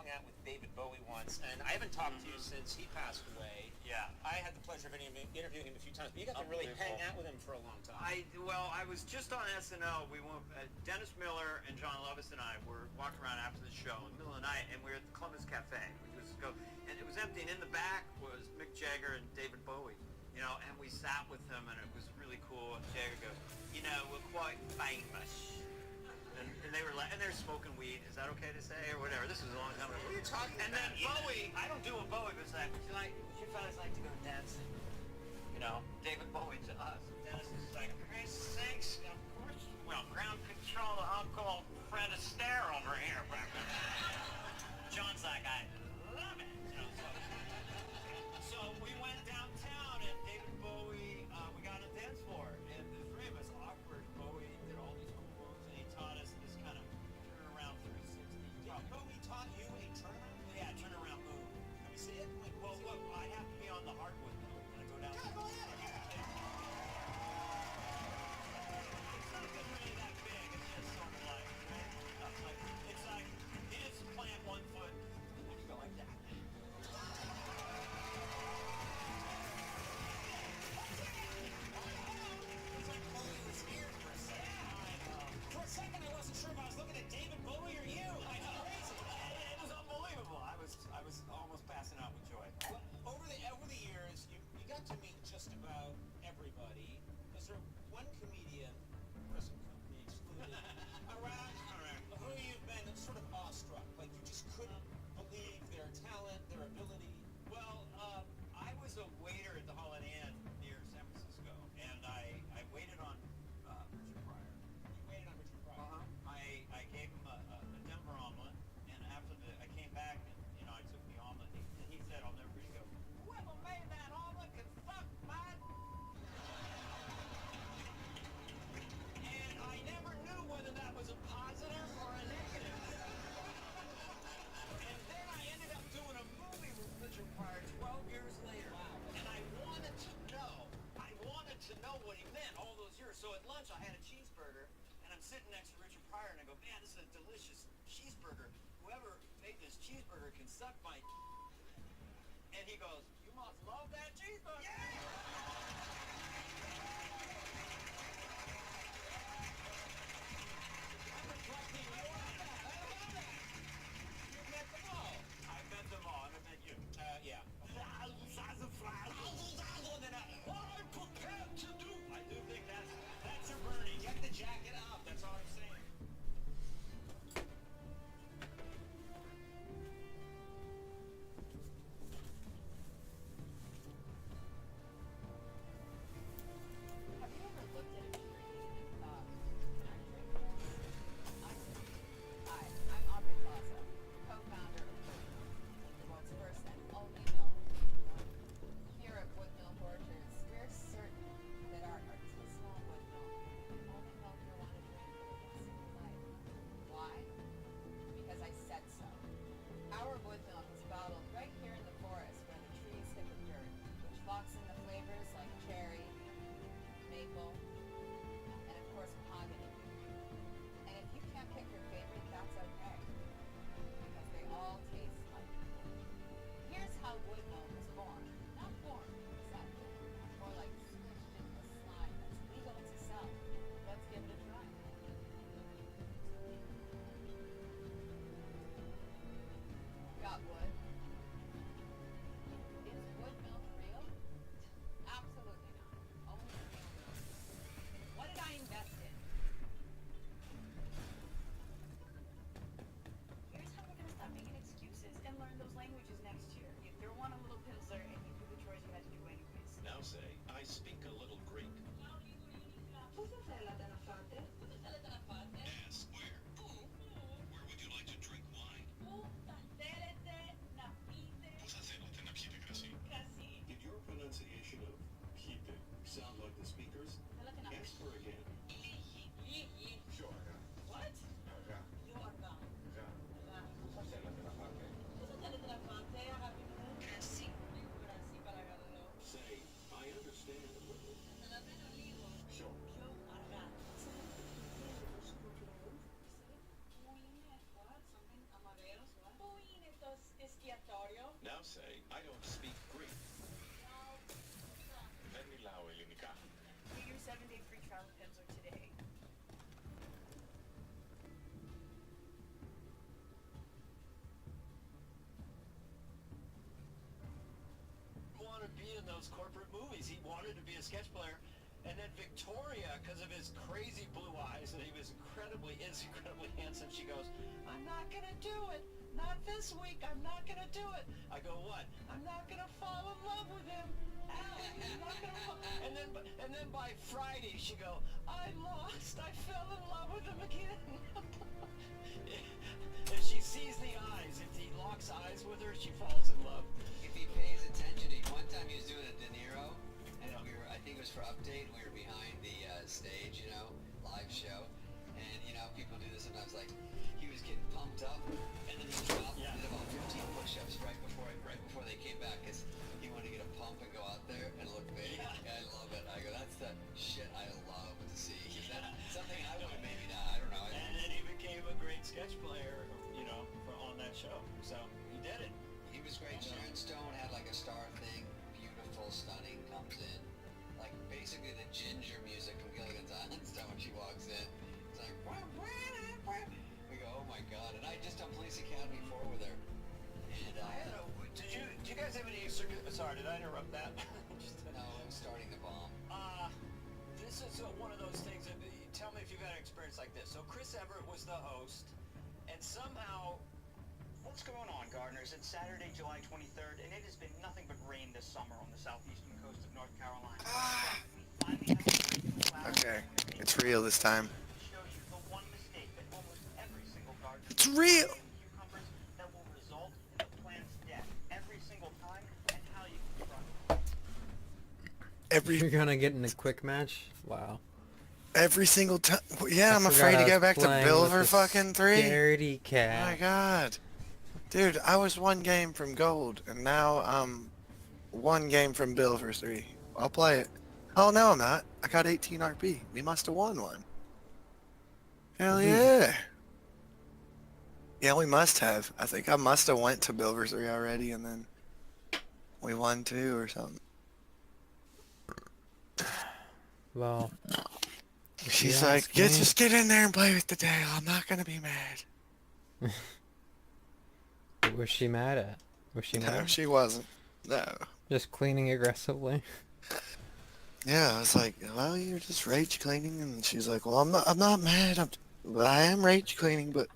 Out with David Bowie once, and I haven't talked to you since he passed away. Yeah. I had the pleasure of interviewing him a few times, but you got to really hang out with him for a long time. I was just on SNL. We went. Dennis Miller and John Lovis and I were walking around after the show in the middle of the night, and we were at the Columbus Cafe. And it was empty, and in the back was Mick Jagger and David Bowie. You know, and we sat with them, and it was really cool. And Jagger goes, "You know, we're quite famous." And they were like, and they're smoking weed. Is that okay to say or whatever? This was a long time ago. What are you talking and about? then Bowie, I don't do a Bowie, but it's like, would you fellas like to go dancing? You know, David Bowie to us. Dennis is like, for Christ's sakes, of course, well, ground control to Uncle Fred Astaire over here. John's like, I love it. You know, so we went downtown and David Bowie, we got a dance floor, and the three of us awkward. Bowie did all these cool moves, and he taught us this kind of turnaround 360. Did Bowie taught you a turnaround? Yeah, turnaround move. Can we see it? Well, look, I'd have to be on the hardwood though. Can I go down? Yeah, go ahead. It's not even really that big. It's just sort of like. cheeseburger. Whoever made this cheeseburger can suck my... And he goes, you must love that cheeseburger. Yeah! I'm reflecting your... I love that. You've met them all. I've met them all. I've met you. Yeah. I'm prepared to do. I do think that's a Bernie. Get the jacket off. That's all I'm saying. Have you ever looked at a tree and thought, can I drink from it? Hi, I'm Aubrey Plaza, co-founder of Woodmill, the world's first and only mill. Here at Woodmill Orchards, we're certain that our artisanal woodmill only milk you'll want to drink for the rest of your life. Why? Because I said so. Our wood milk is bottled right here in the forest where the trees hit the dirt, which locks in the flavors like cherry, maple, and of course mahogany. And if you can't pick your favorite, that's okay, because they all taste like wood. Here's how wood milk was born. Not born, exactly. More like squished into a slime that's legal to sell. Let's give it a try. Got wood? Is wood milk real? Absolutely not. Only real milk. What did I invest in? Here's how we're gonna stop making excuses and learn those languages next year. You throw on a little pilsner and you do the chores you had to do anyways. Now say, I speak a little Greek. Ask where. Where would you like to drink wine? Did your pronunciation of pipe sound like the speakers? Ask her again. Sure. What? Say, I understand a little. Sure. Now say, I don't speak Greek. Get your 7-day free trial of Pimsleur today. Wanted to be in those corporate movies. He wanted to be a sketch player. And then Victoria, because of his crazy blue eyes, and he was incredibly handsome, she goes, I'm not going to do it. Not this week. I'm not going to do it. I go, what? I'm not going to fall in love with him. I'm not gonna fall. And then by Friday, she go, I lost. I fell in love with him again. If she sees the eyes, if he locks eyes with her, she falls in love. If he pays attention, one time he was doing a De Niro, and we were, I think it was for Update, we were behind the stage, live show, and people do this sometimes, like, he was getting pumped up, and then he dropped, did about 15 push-ups right before they came back, because he wanted to get a pump and go out there and look big. Yeah, I love it. I go, that's the shit I love to see, because that's something I would have maybe not, I don't know. And then he became a great sketch player, on that show, so he did it. He was great. Sharon Stone had like a star thing, beautiful, stunning, comes in. Like basically the ginger music from Gilligan's Island stuff when she walks in. It's like, we go, oh my god. And I just done Police Academy 4 with her. And did you guys have any, sorry, did I interrupt that? No, I'm starting the bomb. This is one of those things that, tell me if you've had an experience like this. So Chris Everett was the host, and somehow... What's going on, gardeners? It's Saturday, July 23rd, and it has been nothing but rain this summer on the southeastern coast of North Carolina. Okay, it's real this time. Shows you the one mistake that almost every single gardener It's real! cucumbers that will result in the plant's death every single time, and how you confront it. You're gonna get in a quick match? Wow. Every single time. Yeah, I'm I afraid to forgot I go was back to playing Bill with for the fucking 3. Scaredy Oh cat. my god. Dude, I was 1 game from gold, and now I'm 1 game from Bill for 3. I'll play it. Oh, no, I'm not. I got 18 RP. We must have won one. Hell yeah. Yeah, we must have. I think I must have went to Bill vs. 3 already, and then we won 2 or something. Well, She's you like, ask yeah, me- just get in there and play with the tail. I'm not gonna be mad. What was she mad at? Was she mad? No, she wasn't. No. Just cleaning aggressively. Yeah, I was like, well, you're just rage cleaning, and she's like, well, I'm not mad. Well, I am rage cleaning, but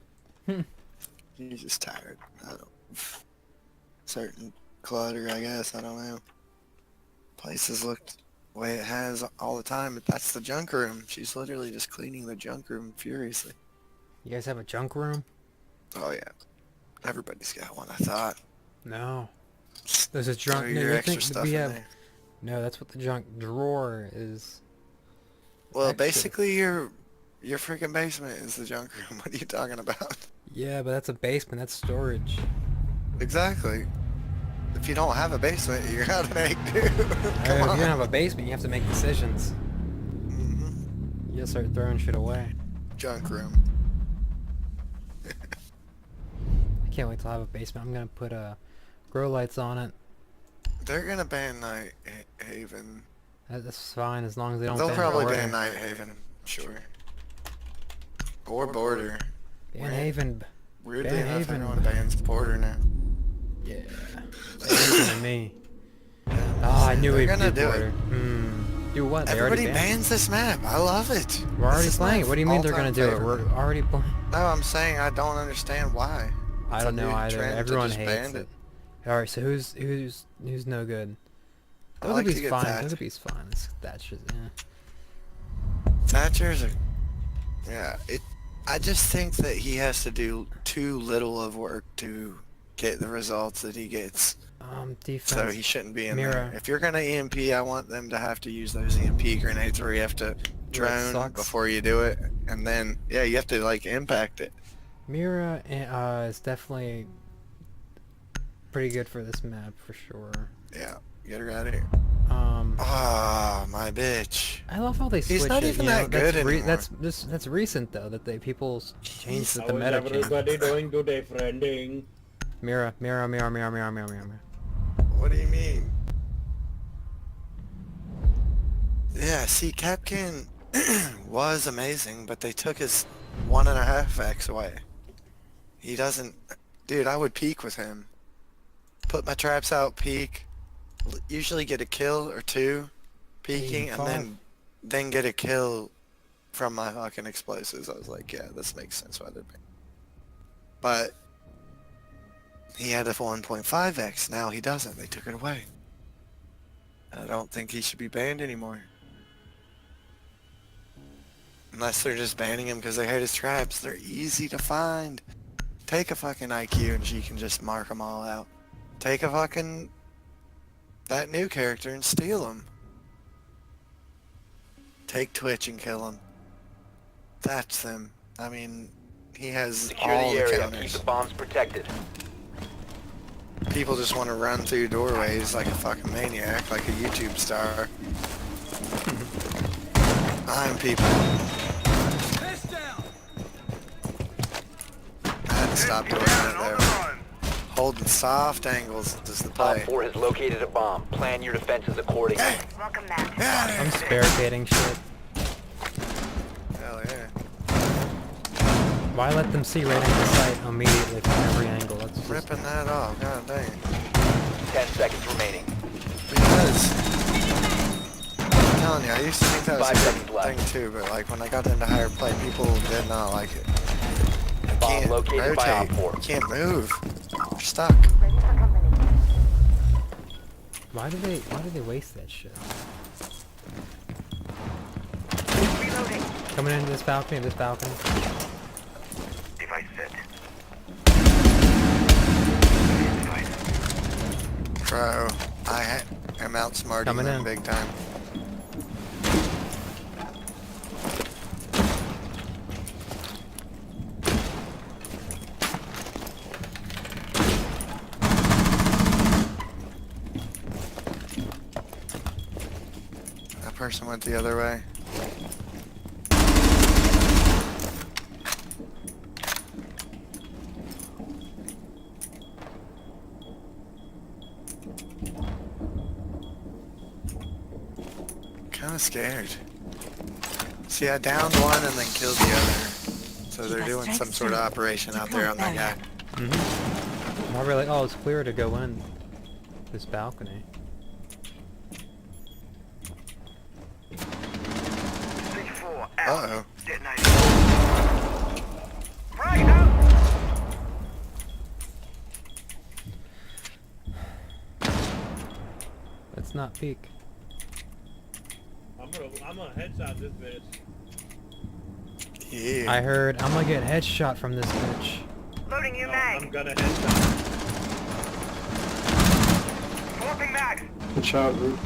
she's just tired. I don't. Certain clutter, I guess. I don't know. Places looked the way it has all the time, but that's the junk room. She's literally just cleaning the junk room furiously. You guys have a junk room? Oh yeah, everybody's got one. I thought. No. There's a junk. Throw No, your you extra think stuff we in have. there. No, that's what the junk drawer is. Well, Extra. basically, your freaking basement is the junk room. What are you talking about? Yeah, but that's a basement. That's storage. Exactly. If you don't have a basement, you're out of egg, dude. If you Come on. don't have a basement, you have to make decisions. Mm-hmm. You just start throwing shit away. Junk room. I can't wait till I have a basement. I'm gonna put grow lights on it. They're gonna ban Night Haven. That's fine as long as they don't. They'll ban probably Border. ban Night Haven, sure. Or Border. Ban Haven. Weirdly ban enough, Haven. everyone bans Border now. Yeah. Haven and me. Oh, I knew They're we'd gonna do do Border. Do what? They Everybody already banned bans this map. I love it. We're already This is playing my it. What do you mean they're gonna all-time do it? favorite. We're already playing. No, I'm saying I don't understand why. I It's don't a know new either. trend to Everyone just hates ban it. All right, so who's no good? I like to Togepi's get fine. Thatcher. Togepi's fine. That's just Thatcher's a... Yeah, I just think that he has to do too little of work to get the results that he gets. Defense. So he shouldn't be in Mira. there. If you're gonna EMP, I want them to have to use those EMP grenades where you have to drone sucks. before you do it, and then yeah, you have to like impact it. Mira is definitely pretty good for this map for sure. Yeah, get her out of here. Ah, my bitch. I love how they switch He's not it, even you know? that good that's anymore. that's recent though that people changed How the is meta. everybody doing today, friending? Mira. What do you mean? Yeah, see, Capcan was amazing, but they took his 1.5x away. He doesn't... Dude, I would peek with him. Put my traps out, peek. Usually get a kill or 2 peeking, and then get a kill from my fucking explosives. I was like, yeah, this makes sense why they're banned. But he had a 1.5x. Now he doesn't. They took it away. I don't think he should be banned anymore. Unless they're just banning him because they hate his traps. They're easy to find. Take a fucking IQ and she can just mark them all out. Take a fucking... that new character and steal him. Take Twitch and kill him. That's them. I mean, he has Secure all the the area. counters. Keep the bombs protected. People just want to run through doorways like a fucking maniac, like a YouTube star. I'm people. I had to stop doing that though. Holding soft angles is the Op play. 4 has located a bomb. Plan your defenses accordingly. Welcome back. I'm barricading shit. Hell yeah. Why let them see right into sight immediately from every angle? That's just... Ripping that off, god dang. 10 seconds remaining. Because I'm telling you, I used to think that was 5 a seconds good left. thing too, but like when I got into higher play, people did not like it. You Bomb can't located by Op rotate. 4. You can't move. You're stuck. Why do they waste that shit? Coming into this balcony, Device set. Bro, I am outsmarting Coming them in. big time. That person went the other way. kind of scared. See, I downed one and then killed the other. So they're doing some sort of operation out there on that guy. Mm-hmm. More really, oh, it's clear to go in this balcony. Uh-oh. Let's not peek. I'm gonna headshot this bitch. Yeah. I heard I'm gonna get headshot from this bitch. Loading you mag. I'm gonna headshot. Swapping mags. Good shot, Ruth.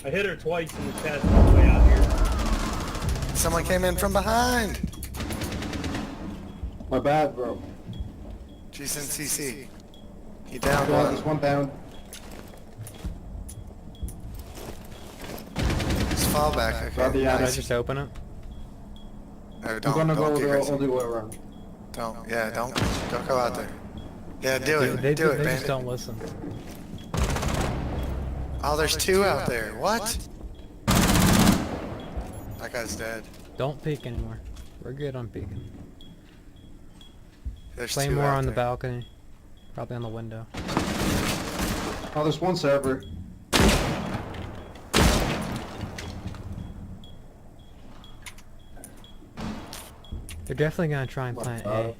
I hit her twice in the chest all the way out here. Someone came in from behind. My bad, bro. She's in CC. He downed Yeah, one. there's one down. Just fall back. Okay. Did I Nice. just open it? No, I'm don't. gonna Don't go get crazy. all the way around. Don't. Yeah, don't go out there. Yeah, do it. They Do it, just bandit. don't listen. Oh, there's two out there. What? That guy's dead. Don't peek anymore. We're good on peeking. There's Play two more out on the there. balcony. Probably on the window. Oh, there's one server. They're definitely gonna try and plant A.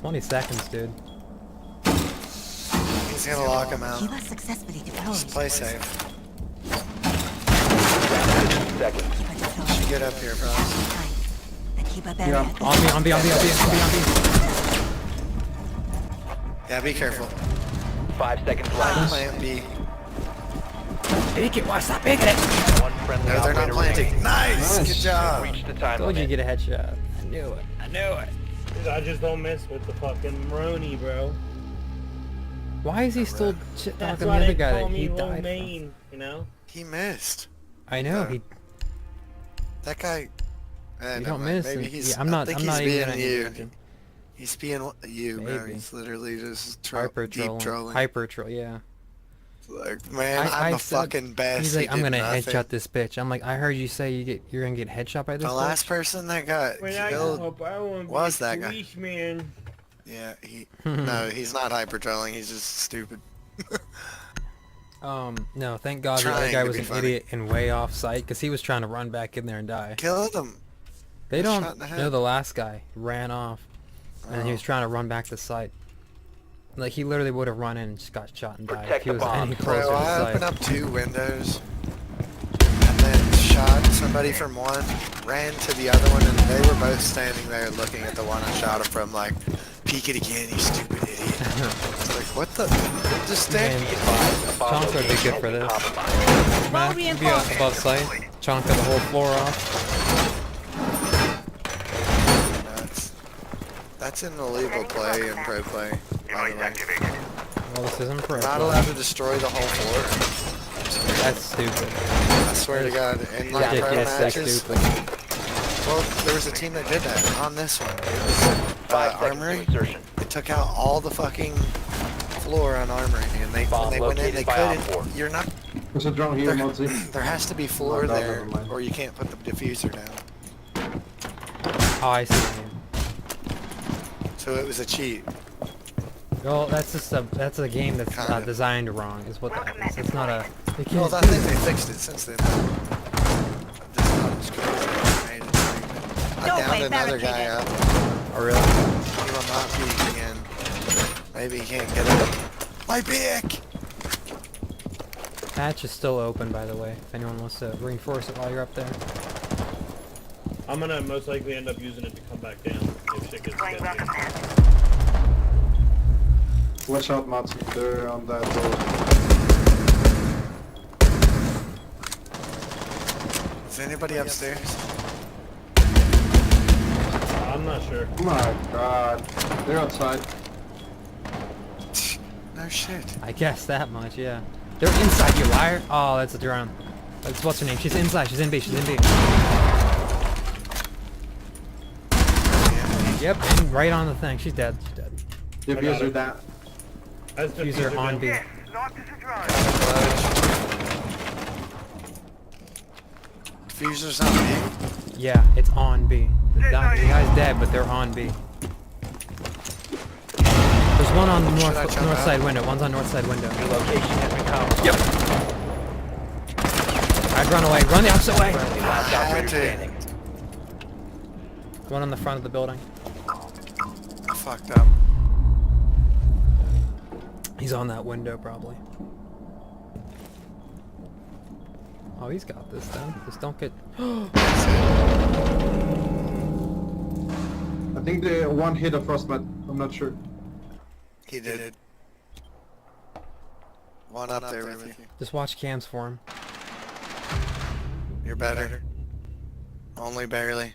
"20 seconds, dude." He's gonna lock him out. successfully Just play safe. Seconds. Should get up here for us. Yeah, on B. Yeah, be careful. 5 seconds left. Plant B. Peek it, why stop peeking it? One friendly No, they're not operator planting. remaining. Nice! Good job. Reached the time Told you limit. get a headshot. I knew it. I just don't mess with the fucking Maroni, bro. Why is he still shit That's talking the why other they guy call that he me died from? Romaine, you know? He missed. I know, he... That guy... You never don't mind. miss Maybe him. he's... Yeah, I'm I not think even he's gonna being you. engage him. He's being you, bro. Maybe. He's literally just Hyper deep trolling. trolling. Hyper troll, yeah. Like, man, I'm the said- fucking best. He's He like, I'm did gonna nothing. headshot this bitch. I'm like, I heard you say you're gonna get headshot by this The last person that got When I killed grow up, I want to was be a that guy. policeman. Yeah, no, he's not hyper trolling. He's just stupid. No, thank God the other Trying guy to was be an funny. idiot and way off site, because he was trying to run back in there and die. Killed him. They Shot don't in the head. know the last guy ran off, and he Oh. was trying to run back to site. Like, he literally would have run in and just got shot and died if Protect he the was bomb. any closer Bro, to I site. opened up 2 windows and then shot somebody from one, ran to the other one, and they were both standing there looking at the one I shot him from like, peek it again, you stupid idiot. It's like, what the? Just stand. Chonka would be good for this. Matt, be above site. Chonka the whole floor off. That's an illegal play in pro play, by the way. Well, this isn't pro. You're not allowed to destroy the whole floor. That's stupid. I swear to God, in my pro Ridiculous, that's matches, stupid. well, there was a team that did that on this one. It was 5 seconds Armory. to insertion. They took out all the fucking floor on Armory, and when Bomb they went in, they located by couldn't. Op 4. You're not. There's a drone here, Mozzie. There has to be floor No, there, never mind. or you can't put the diffuser down. Oh, I see what you mean. So it was a cheat. Well, that's just that's a game that's Kinda. designed wrong, is what that is. It's not a... You Well, can't I do think they that. fixed it since then. This one was crazy. Made it stupid. I downed another guy up. Oh, really? He will not peek again. Maybe he can't get it. My pick! Hatch is still open, by the way, if anyone wants to reinforce it while you're up there. I'm gonna most likely end up using it to come back down if shit gets sketchy. Watch out, Mats. They're on that door. Is anybody upstairs? I'm not sure. Oh my god. They're outside. No shit. I guess that much, yeah. They're inside, you liar! Oh, that's a drone. That's what's her name? She's inside. She's in B. She's in B. Yep, and right on the thing. She's dead. She's dead. Diffuser down. That's the Diffuser on B. Diffuser's on B. Yeah, it's on B. The guy's dead, but they're on B. There's one on the north side window. One's on north side window. Your location has been compromised. Yep. I'd run away. Run the opposite way. Last operator standing. One on the front of the building. I fucked up. He's on that window probably. Oh, he's got this then. Just don't get. I think the one hit a frostbite. I'm not sure. He did. One up there with you. Just watch cams for him. You're better. Only barely.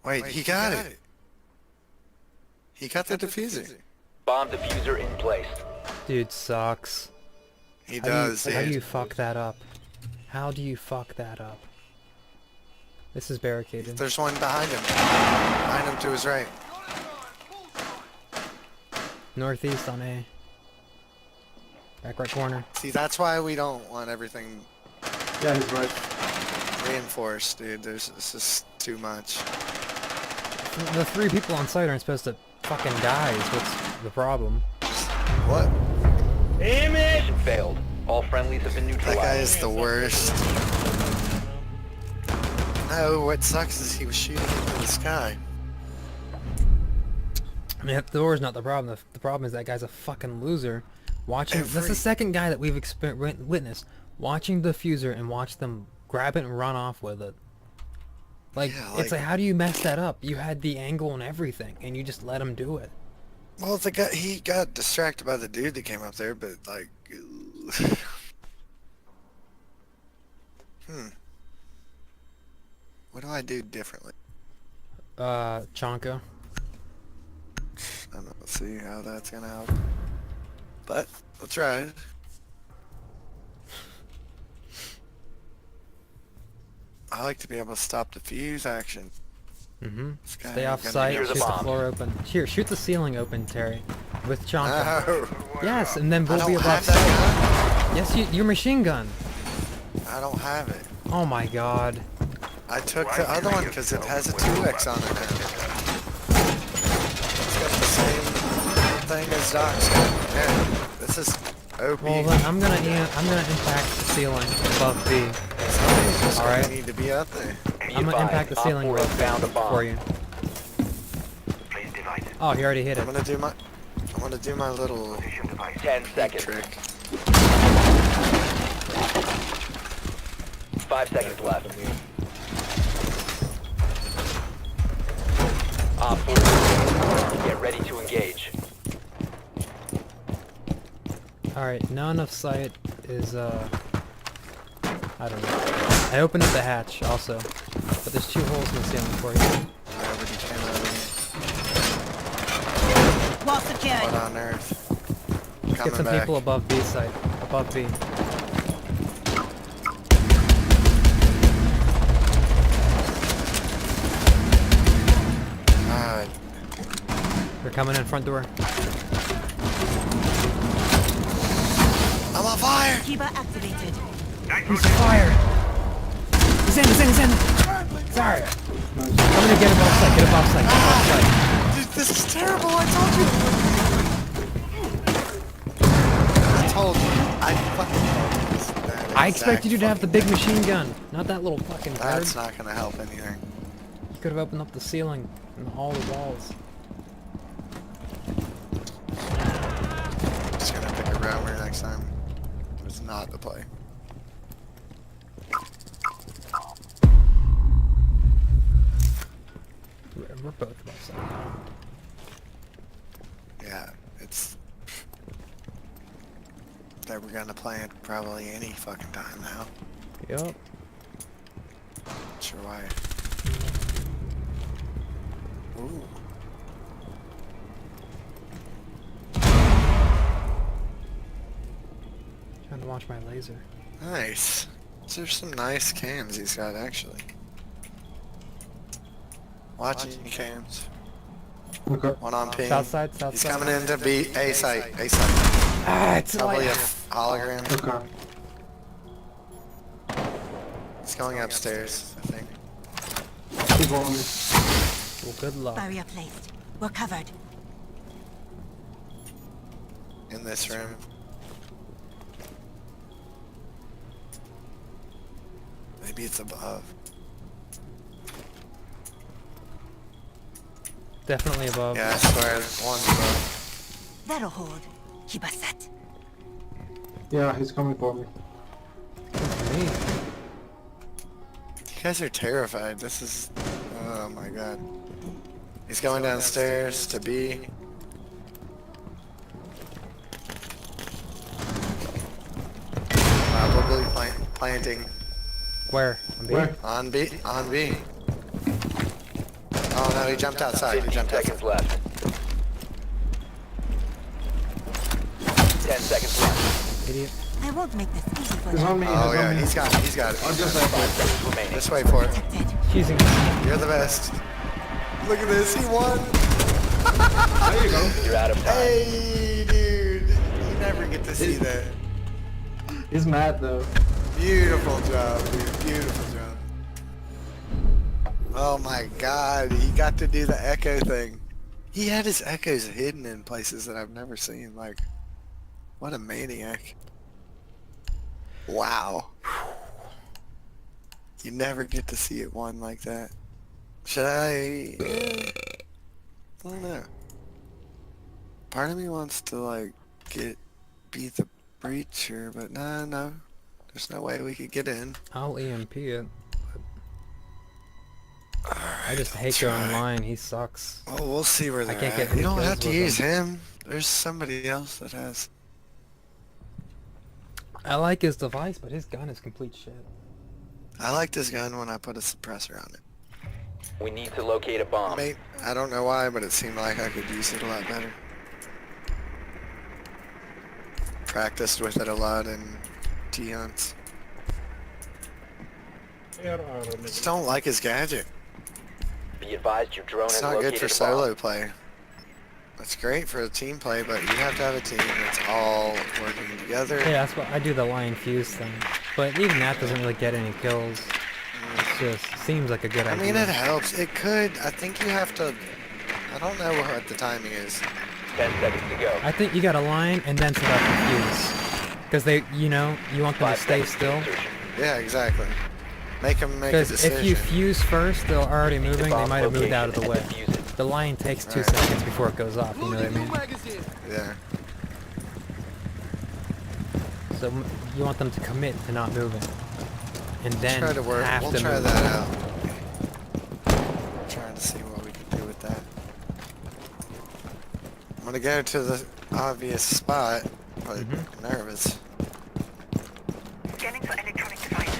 Wait, he got it. He got the diffuser. Bomb diffuser in place. Dude sucks. He does. How do you fuck that up? How do you fuck that up? This is barricaded. There's one behind him. Behind him to his right. Northeast on A. Back right corner. See, that's why we don't want everything. Yeah, he's right. Reinforced, dude. This is too much. The 3 people on site aren't supposed to fucking die is what's the problem. What? Damn it! Mission failed. All friendlies have been neutralized. That guy is the worst. No, what sucks is he was shooting into the sky. I mean, the door's not the problem. The problem is that guy's a fucking loser. Watching that's the second guy that we've witnessed watching the diffuser and watch them grab it and run off with it. Like, Yeah, it's like, how do you mess that up? You had the angle and everything, and you just let him do it. Well, he got distracted by the dude that came up there, but like, what do I do differently? Chonka. I don't see how that's gonna help, but we'll try it. I like to be able to stop the fuse action. Stay off site, shoot the floor open. Here, shoot the ceiling open, Terry. With Chonka. No. Yes, and then we'll I be don't above have that sight. Yes, your machine gun. I don't have it. Oh my god. I took the other one because it has a 2x on it now. It's got the same thing as Doc's got. Yeah, this is OP. Well then, I'm gonna impact the ceiling above B. All right. Need to be up there. I'm gonna impact the ceiling above B for you. Oh, he already hit it. I'm gonna do my little 10 seconds. trick. 5 seconds left. Op 4. Get ready to engage. Alright, none of sight is, I don't know. I opened up the hatch, also. But there's 2 holes in the ceiling for you. I already came over here. Wall secured. What on earth? Let's get some people above B site. Above B. Alright. They're coming in front door. I'm on fire! Kiba activated. He's on fire! He's in! Sorry! I'm gonna get him off site, get him off site, Dude, this is terrible, I told you! I told you. I fucking told you this. I expected you to have the big machine gun, not that little fucking bird. That's not gonna help anything. You could have opened up the ceiling and all the walls. Just gonna pick a router next time. It's not the play. We're both above site. Yeah, it's... They were gonna play it probably any fucking time now. Yup. Not sure why. Ooh. Trying to watch my laser. Nice. There's some nice cams he's got, actually. Watching cams. Okay. One on ping. South side, south He's side. coming in to B, A site, A site. Ah, it's Probably like... a hologram. Okay. He's going upstairs, I think. Keep on me. Well, good luck. Barrier placed. We're covered. In this room. Maybe it's above. Definitely above. Yeah, I swear, one's above. That'll hold. Keep us set. Yeah, he's coming for me. Me. You guys are terrified. This is... Oh my god. He's going downstairs to B. Probably planting. Where? On B? Where? On B. On B. Oh no, he jumped outside. He 15 jumped seconds outside. left. 10 seconds left. Idiot. I won't make this easy for He's them. on me. Oh he's yeah, on me. he's got it. He's got it. I'm just 5 seconds remaining. Just wait for it. Protected. Choosing. You're the best. Look at this. He won. There you go. You're out of time. Hey, dude. You never get to see that. He's mad though. Beautiful job, dude. Beautiful job. Oh my god, he got to do the echo thing. He had his echoes hidden in places that I've never seen. Like, what a maniac. Wow. You never get to see it one like that. Should I... I don't know. Part of me wants to, like, beat the breacher, but no. There's no way we could get in. I'll EMP it. I just hate going online. He sucks. Well, we'll see where they're can't at. get You don't any have to kills with use him. There's somebody else that has. I like his device, but his gun is complete shit. I liked his gun when I put a suppressor on it. We need to locate a bomb. Mate, I don't know why, but it seemed like I could use it a lot better. Practiced with it a lot in T-hunts. Just don't like his gadget. Be advised your drone It's has not located good for a bomb. solo play. It's great for a team play, but you have to have a team that's all working together. Yeah, that's what I do, the lion fuse thing. But even that doesn't really get any kills. It just seems like a good I idea. mean, it helps. It could. I think you have to... I don't know what the timing is. 10 seconds to go. I think you got a line and then select the fuse. Because they, you know, you want them to 5 stay seconds to still. insertion. Yeah, exactly. Make them make a Because decision. if you fuse first, they're already Proceed to moving, they bomb might have moved out of the location way. and defuse it. The line takes 2 Right. seconds before it goes off, you know what I mean? Yeah. So you want them to commit to not moving. And then Try to work. have We'll to try move. that out. Trying to see what we can do with that. I'm gonna go to the obvious spot, but I'm nervous. Scanning for electronic devices.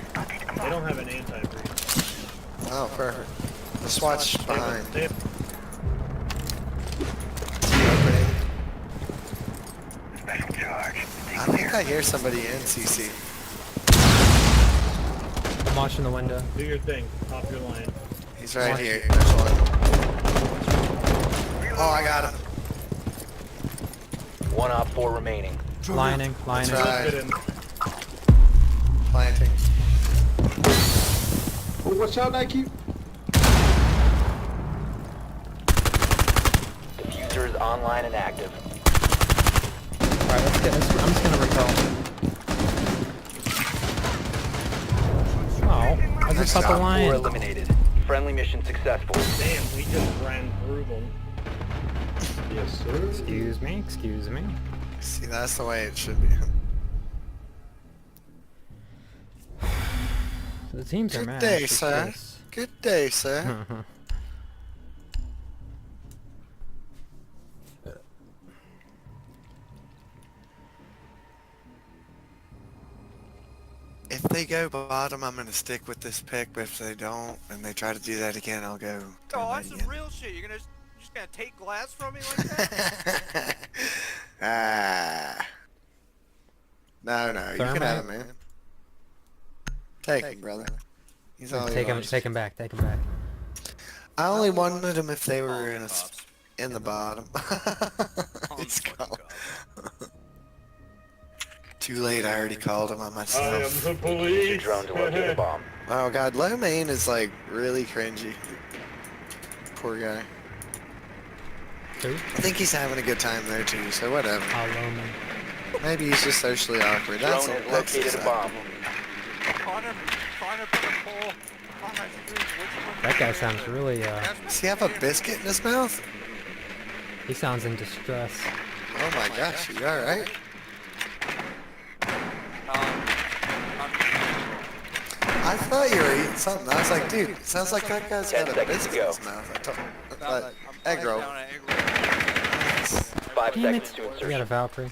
Spotted a They bomb. don't have an anti-breach. Oh, perfect. Just watch behind. They have Opening. Special charge. I think I hear somebody in CC. I'm watching the window. do your thing. Top your line. He's right here. There's one. Oh, I got him. 1 op 4 remaining. Lining, lining. That's right. Good in. Planting. Oh, watch out, Nike. Diffuser is online and active. Alright, let's get this. I'm just gonna repel. Oh, I just Nice thought the job. 4 line. eliminated. Friendly mission successful. Damn, we just ran through them. Yes, sir. Excuse me, excuse me. See, that's the way it should be. The teams are Good mad. day, it's sir. just- Good day, sir. If they go bottom, I'm gonna stick with this pick, but if they don't, and they try to do that again, I'll go. Oh, that's some real shit. You're just gonna take glass from me like that? Ah. No, you can have him, man. Take him, brother. He's all Take him, yours. take him back, take him back. I only wanted them if they were in the bottom. It's called. Too late, I already called him on myself. I am the police. Drone to locate a bomb. Oh god, Lo Mein is like really cringy. Poor guy. Who? I think he's having a good time there too, so whatever. Oh, Loman. Maybe he's just socially awkward. That's Drone has that's located a bomb. That guy sounds really, Does he have a biscuit in his mouth? he sounds in distress. Oh my gosh, you alright? I thought you were eating something. I was like, dude, it sounds like that guy's got a biscuit in his mouth. I told egg roll. 5 Damn seconds it. to We got a insertion. Valkyrie.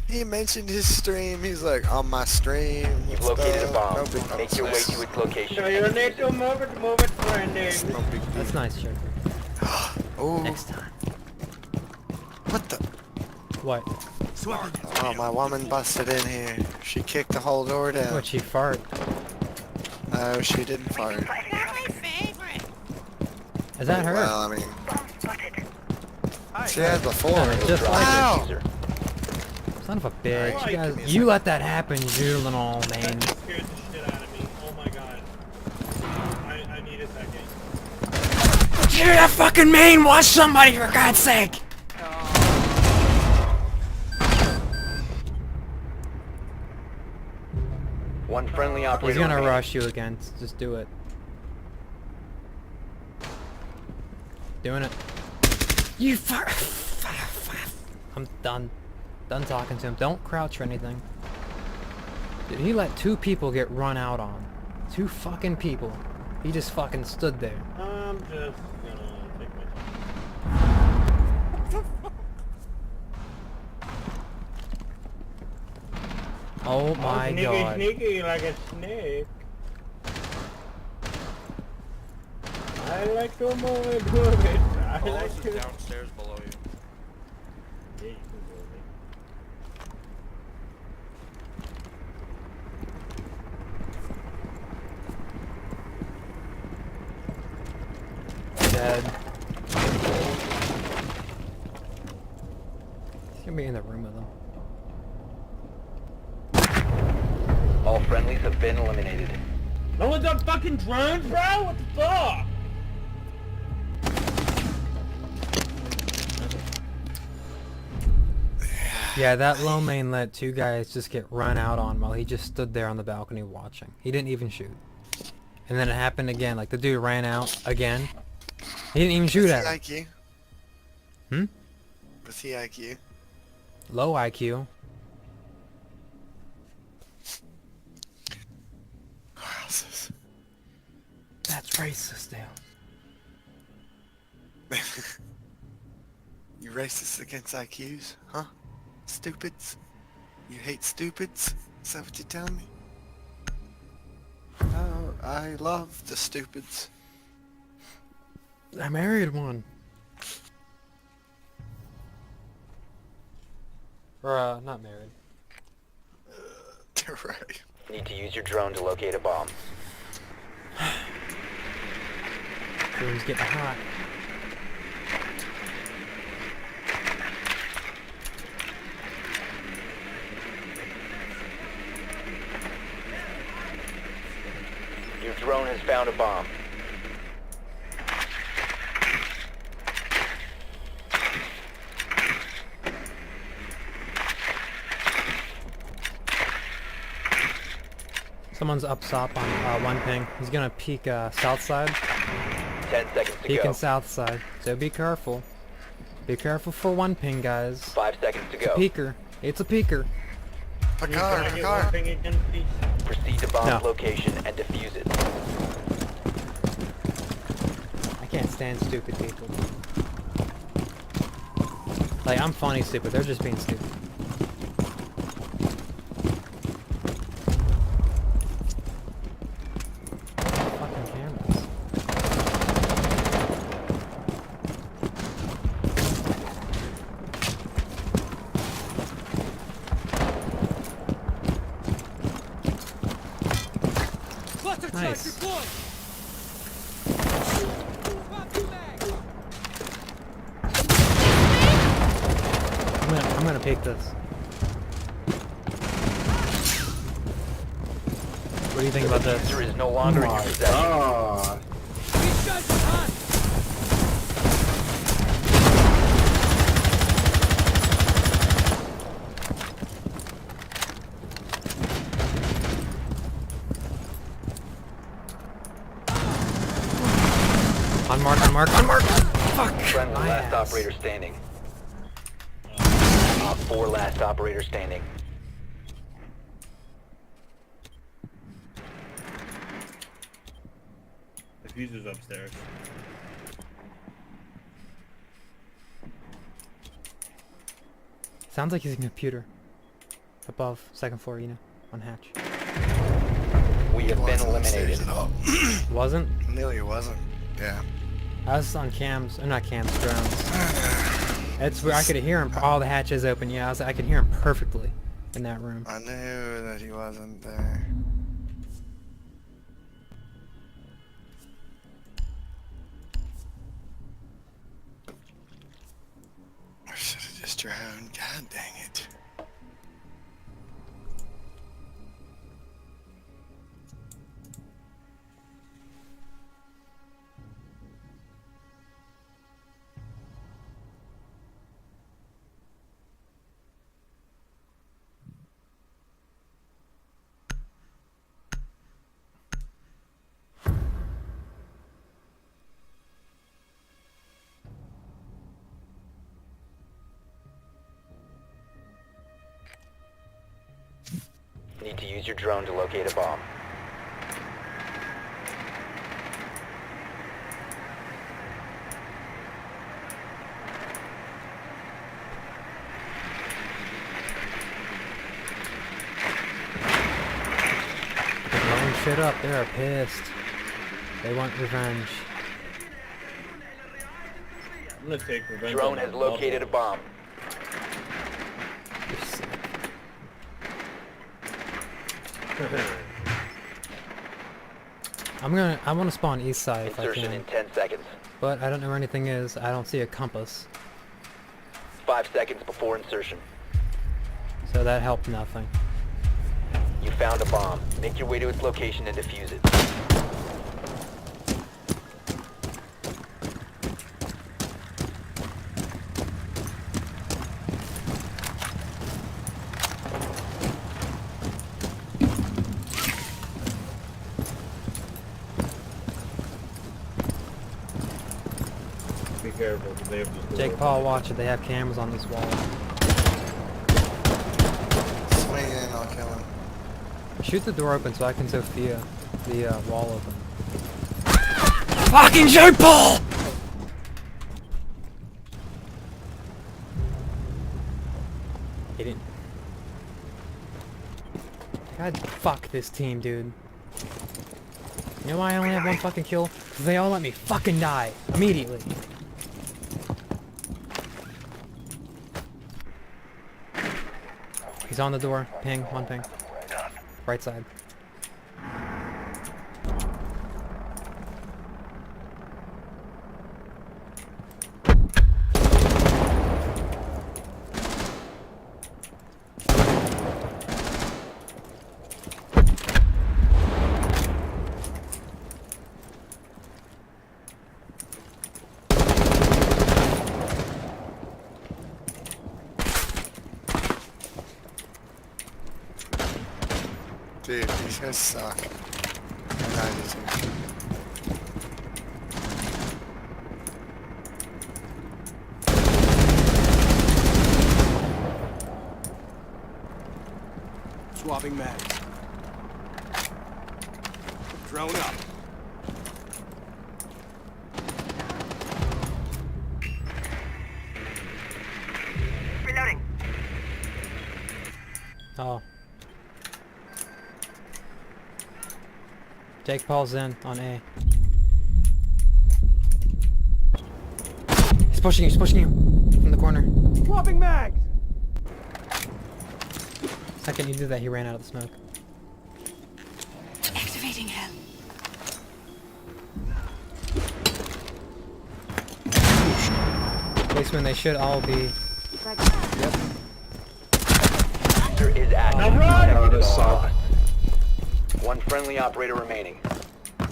He mentioned his stream. He's like, on my stream. You've located a bomb. No big deal. Make your way to its location. So you need to move it, friendly. No big deal. That's nice, Joker. Oh, Next time. what the? What? Oh, my woman busted in here. She kicked the whole door down. What, she fart? No, she didn't fart. Is that her? Well, I mean, she had before. Yeah, just like Wow! it. Son of a bitch. You guys, you let that happen, you little man. That scared the shit out of me. Oh my god. I need a second. Clear that fucking main! Watch somebody, for God's sake! One friendly operator. He's gonna remaining. rush you again. Just do it. Doing it. You fuck. I'm done. Done talking to him. Don't crouch or anything. Dude, he let 2 people get run out on. 2 fucking people. He just fucking stood there. I'm just gonna take my time. Oh my sneaky, god. Sneaky like a snake. I like to move it. I like to. Downstairs below you. Yeah, you can go with Dead. He's gonna be in the room with him. All friendlies have been eliminated. No one's on fucking drones, bro? What the fuck? Yeah, that low main let 2 guys just get run out on while he just stood there on the balcony watching. He didn't even shoot. And then it happened again, like the dude ran out again. He didn't even shoot at him. IQ? Hmm? Was he IQ? Low IQ. That's racist, Dale. You racist against IQs, huh? Stupids? You hate stupids? Is that what you're telling me? Oh, I love the stupids. I married one. Or, not married. Right. Need to use your drone to locate a bomb. Drone's getting hot. Your drone has found a bomb. Someone's up top on 1 ping. He's gonna peek south side. 10 seconds to Peeking go. south side. So be careful. Be careful for 1 ping, guys. 5 seconds to It's go. a peeker. It's a peeker. A car, a car. Proceed to bomb No. location and defuse it. I can't stand stupid people. Like, I'm funny stupid. They're just being stupid. Fucking cameras. Nice. take this. What do you think about this? User is no longer in your possession. God. Unmark. Fuck! Friendly My last ass. operator standing. 4 last operator standing. The fuser's upstairs. Sounds like he's in a computer. Above, second floor, you know, on hatch. We have been eliminated. Wasn't? Knew he wasn't. Yeah. I was on cams, not cams, drones. That's where I could hear him. All the hatches open. Yeah, I could hear him perfectly in that room. I knew that he wasn't there. I should have just drowned. God dang it. Need to use your drone to locate a bomb. They're blowing shit up. They are pissed. They want revenge. I'm gonna take revenge. Drone has located a bomb. I want to spawn east side if I Insertion can. in 10 seconds. But I don't know where anything is. I don't see a compass. 5 seconds before insertion. So that helped nothing. You found a bomb. Make your way to its location and defuse it. Be careful, because they have this door Jake open. Paul, watch it. They have cameras on this wall. Swing in, I'll kill him. Shoot the door open so I can Sophia the wall open. Fucking Jake Paul! He didn't. God, fuck this team, dude. You know why I only have one fucking kill? Because they all let me fucking die immediately. He's on the door. Ping, one ping. Right side. Dude, these guys suck. And I do too. Swapping mags. Drone up. Reloading. Oh. Jake Paul's in on A. He's pushing you from the corner. Swapping mags. Second you did that, he ran out of the smoke. Activating hell. Basement, they should all be. Yep. diffuser is active. Now run! Protected at this all sucked. costs. One friendly operator remaining. I'm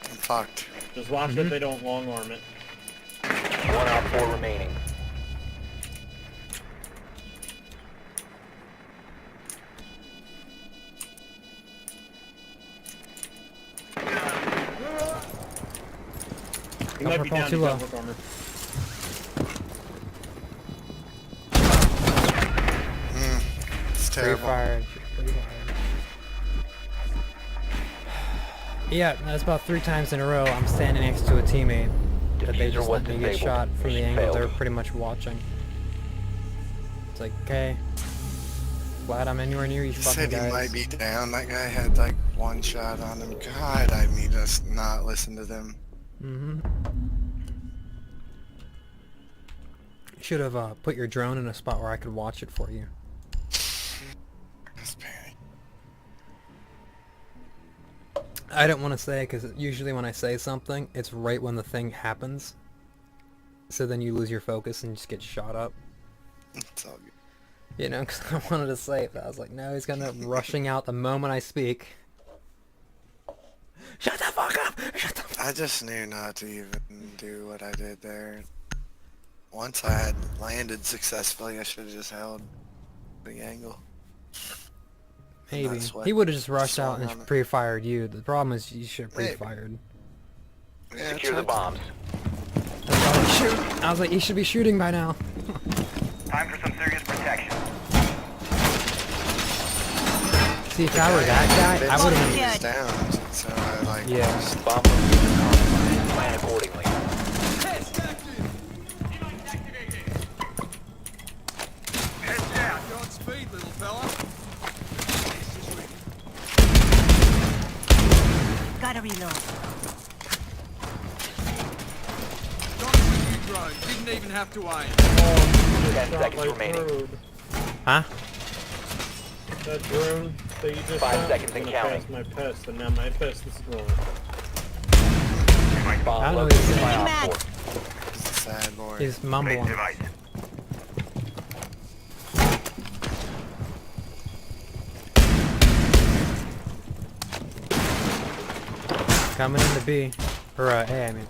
fucked. Just watch that they don't long arm it. One out 4 remaining. He might Don't be fall down too to low. double armor. It's terrible. Pre-fired. Yeah, that's about 3 times in a row I'm standing next to a teammate that they Diffuser just was let me get disabled. shot from the Mission angle failed. they're pretty much watching. It's like, okay, glad I'm anywhere near you He fucking said he guys. might be down. That guy had like 1 shot on him. God, I need to not listen to them. Mm-hmm. You should have put your drone in a spot where I could watch it for you. That's panic. I don't want to say because usually when I say something, it's right when the thing happens. So then you lose your focus and just get shot up. It's all good. You know, because I wanted to say it, but I was like, no, he's gonna rushing out the moment I speak. Shut the fuck up! Shut the fuck I just knew not to even do what I did there. Once I had landed successfully, I should have just held the angle. Maybe. sweat. He would have just rushed out Swung on and it. pre-fired you. The problem is you should have Maybe. pre-fired. Yeah, Secure the bombs. That's why I was shoot. I was like, he should be shooting by now. Time for some serious protection. See, if I were that guy, I would have He been... was down, so I like... Yeah. Bomb location compromised. Plan accordingly. Head down. Godspeed, little fella. Gotta reload. Got you, drone. Didn't even have to aim. 10 seconds remaining. Huh? That drone that you just 5 shot seconds is and gonna counting. pass my pest, and now my pest is wrong. Bomb I don't know located he's by saying. Op 4. He's a sad boy. He's mumbling. Device. Coming in to B. Or, A, I mean.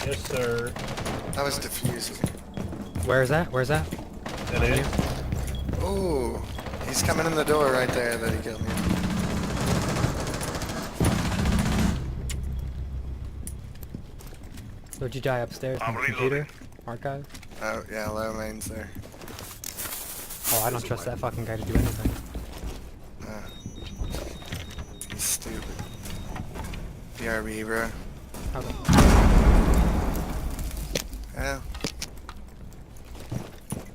Yes, sir. That was diffusing. Where's that? Where's that? That is. Ooh, he's coming in the door right there that he killed me. Would you die upstairs in the computer? Archive? Oh, yeah, low main's there. Oh, I don't trust that fucking guy to do anything. He's stupid. BRB, bro. Okay. Yeah.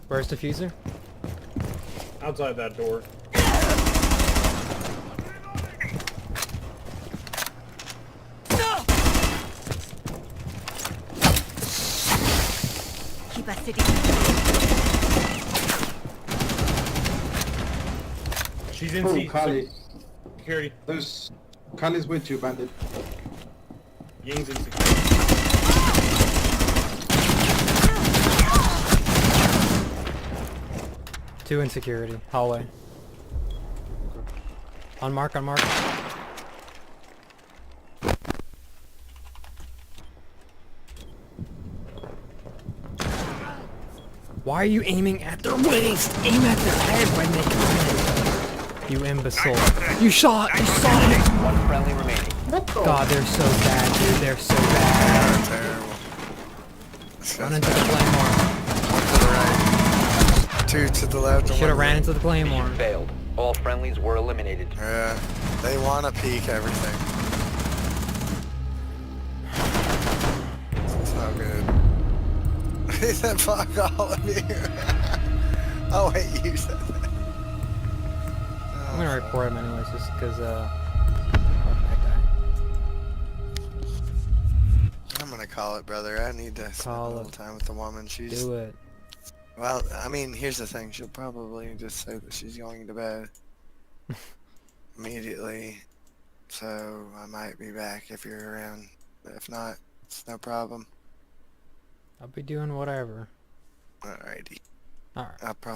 Where's diffuser? Outside that door. Keep us sitting. She's in Oh, C. Kali. Security. There's... Kali's with you, bandit. Ying's in security. Two in security. Hallway. On mark, on mark. Why are you aiming at their waist? Aim at their head when they come in. You imbecile. You shot! You saw it! One friendly remaining. God, they're so bad, dude. They're so bad. Terrible. Run into the claymore. One to the right. Two to the left. and Should have one ran to into the claymore. Mission failed. All friendlies were eliminated. the... Yeah. They want to peek everything. It's so good. He said, fuck all of you. Oh, wait, you said that. I'm gonna report him anyways, just because, fuck that guy. I'm gonna call it, brother. I need to spend a little time with the woman. She's... Do it. Well, I mean, here's the thing. She'll probably just say that she's going to bed immediately. So so I might be back if you're around. If not, it's no problem. I'll be doing whatever. Alrighty. Alright. I'll probably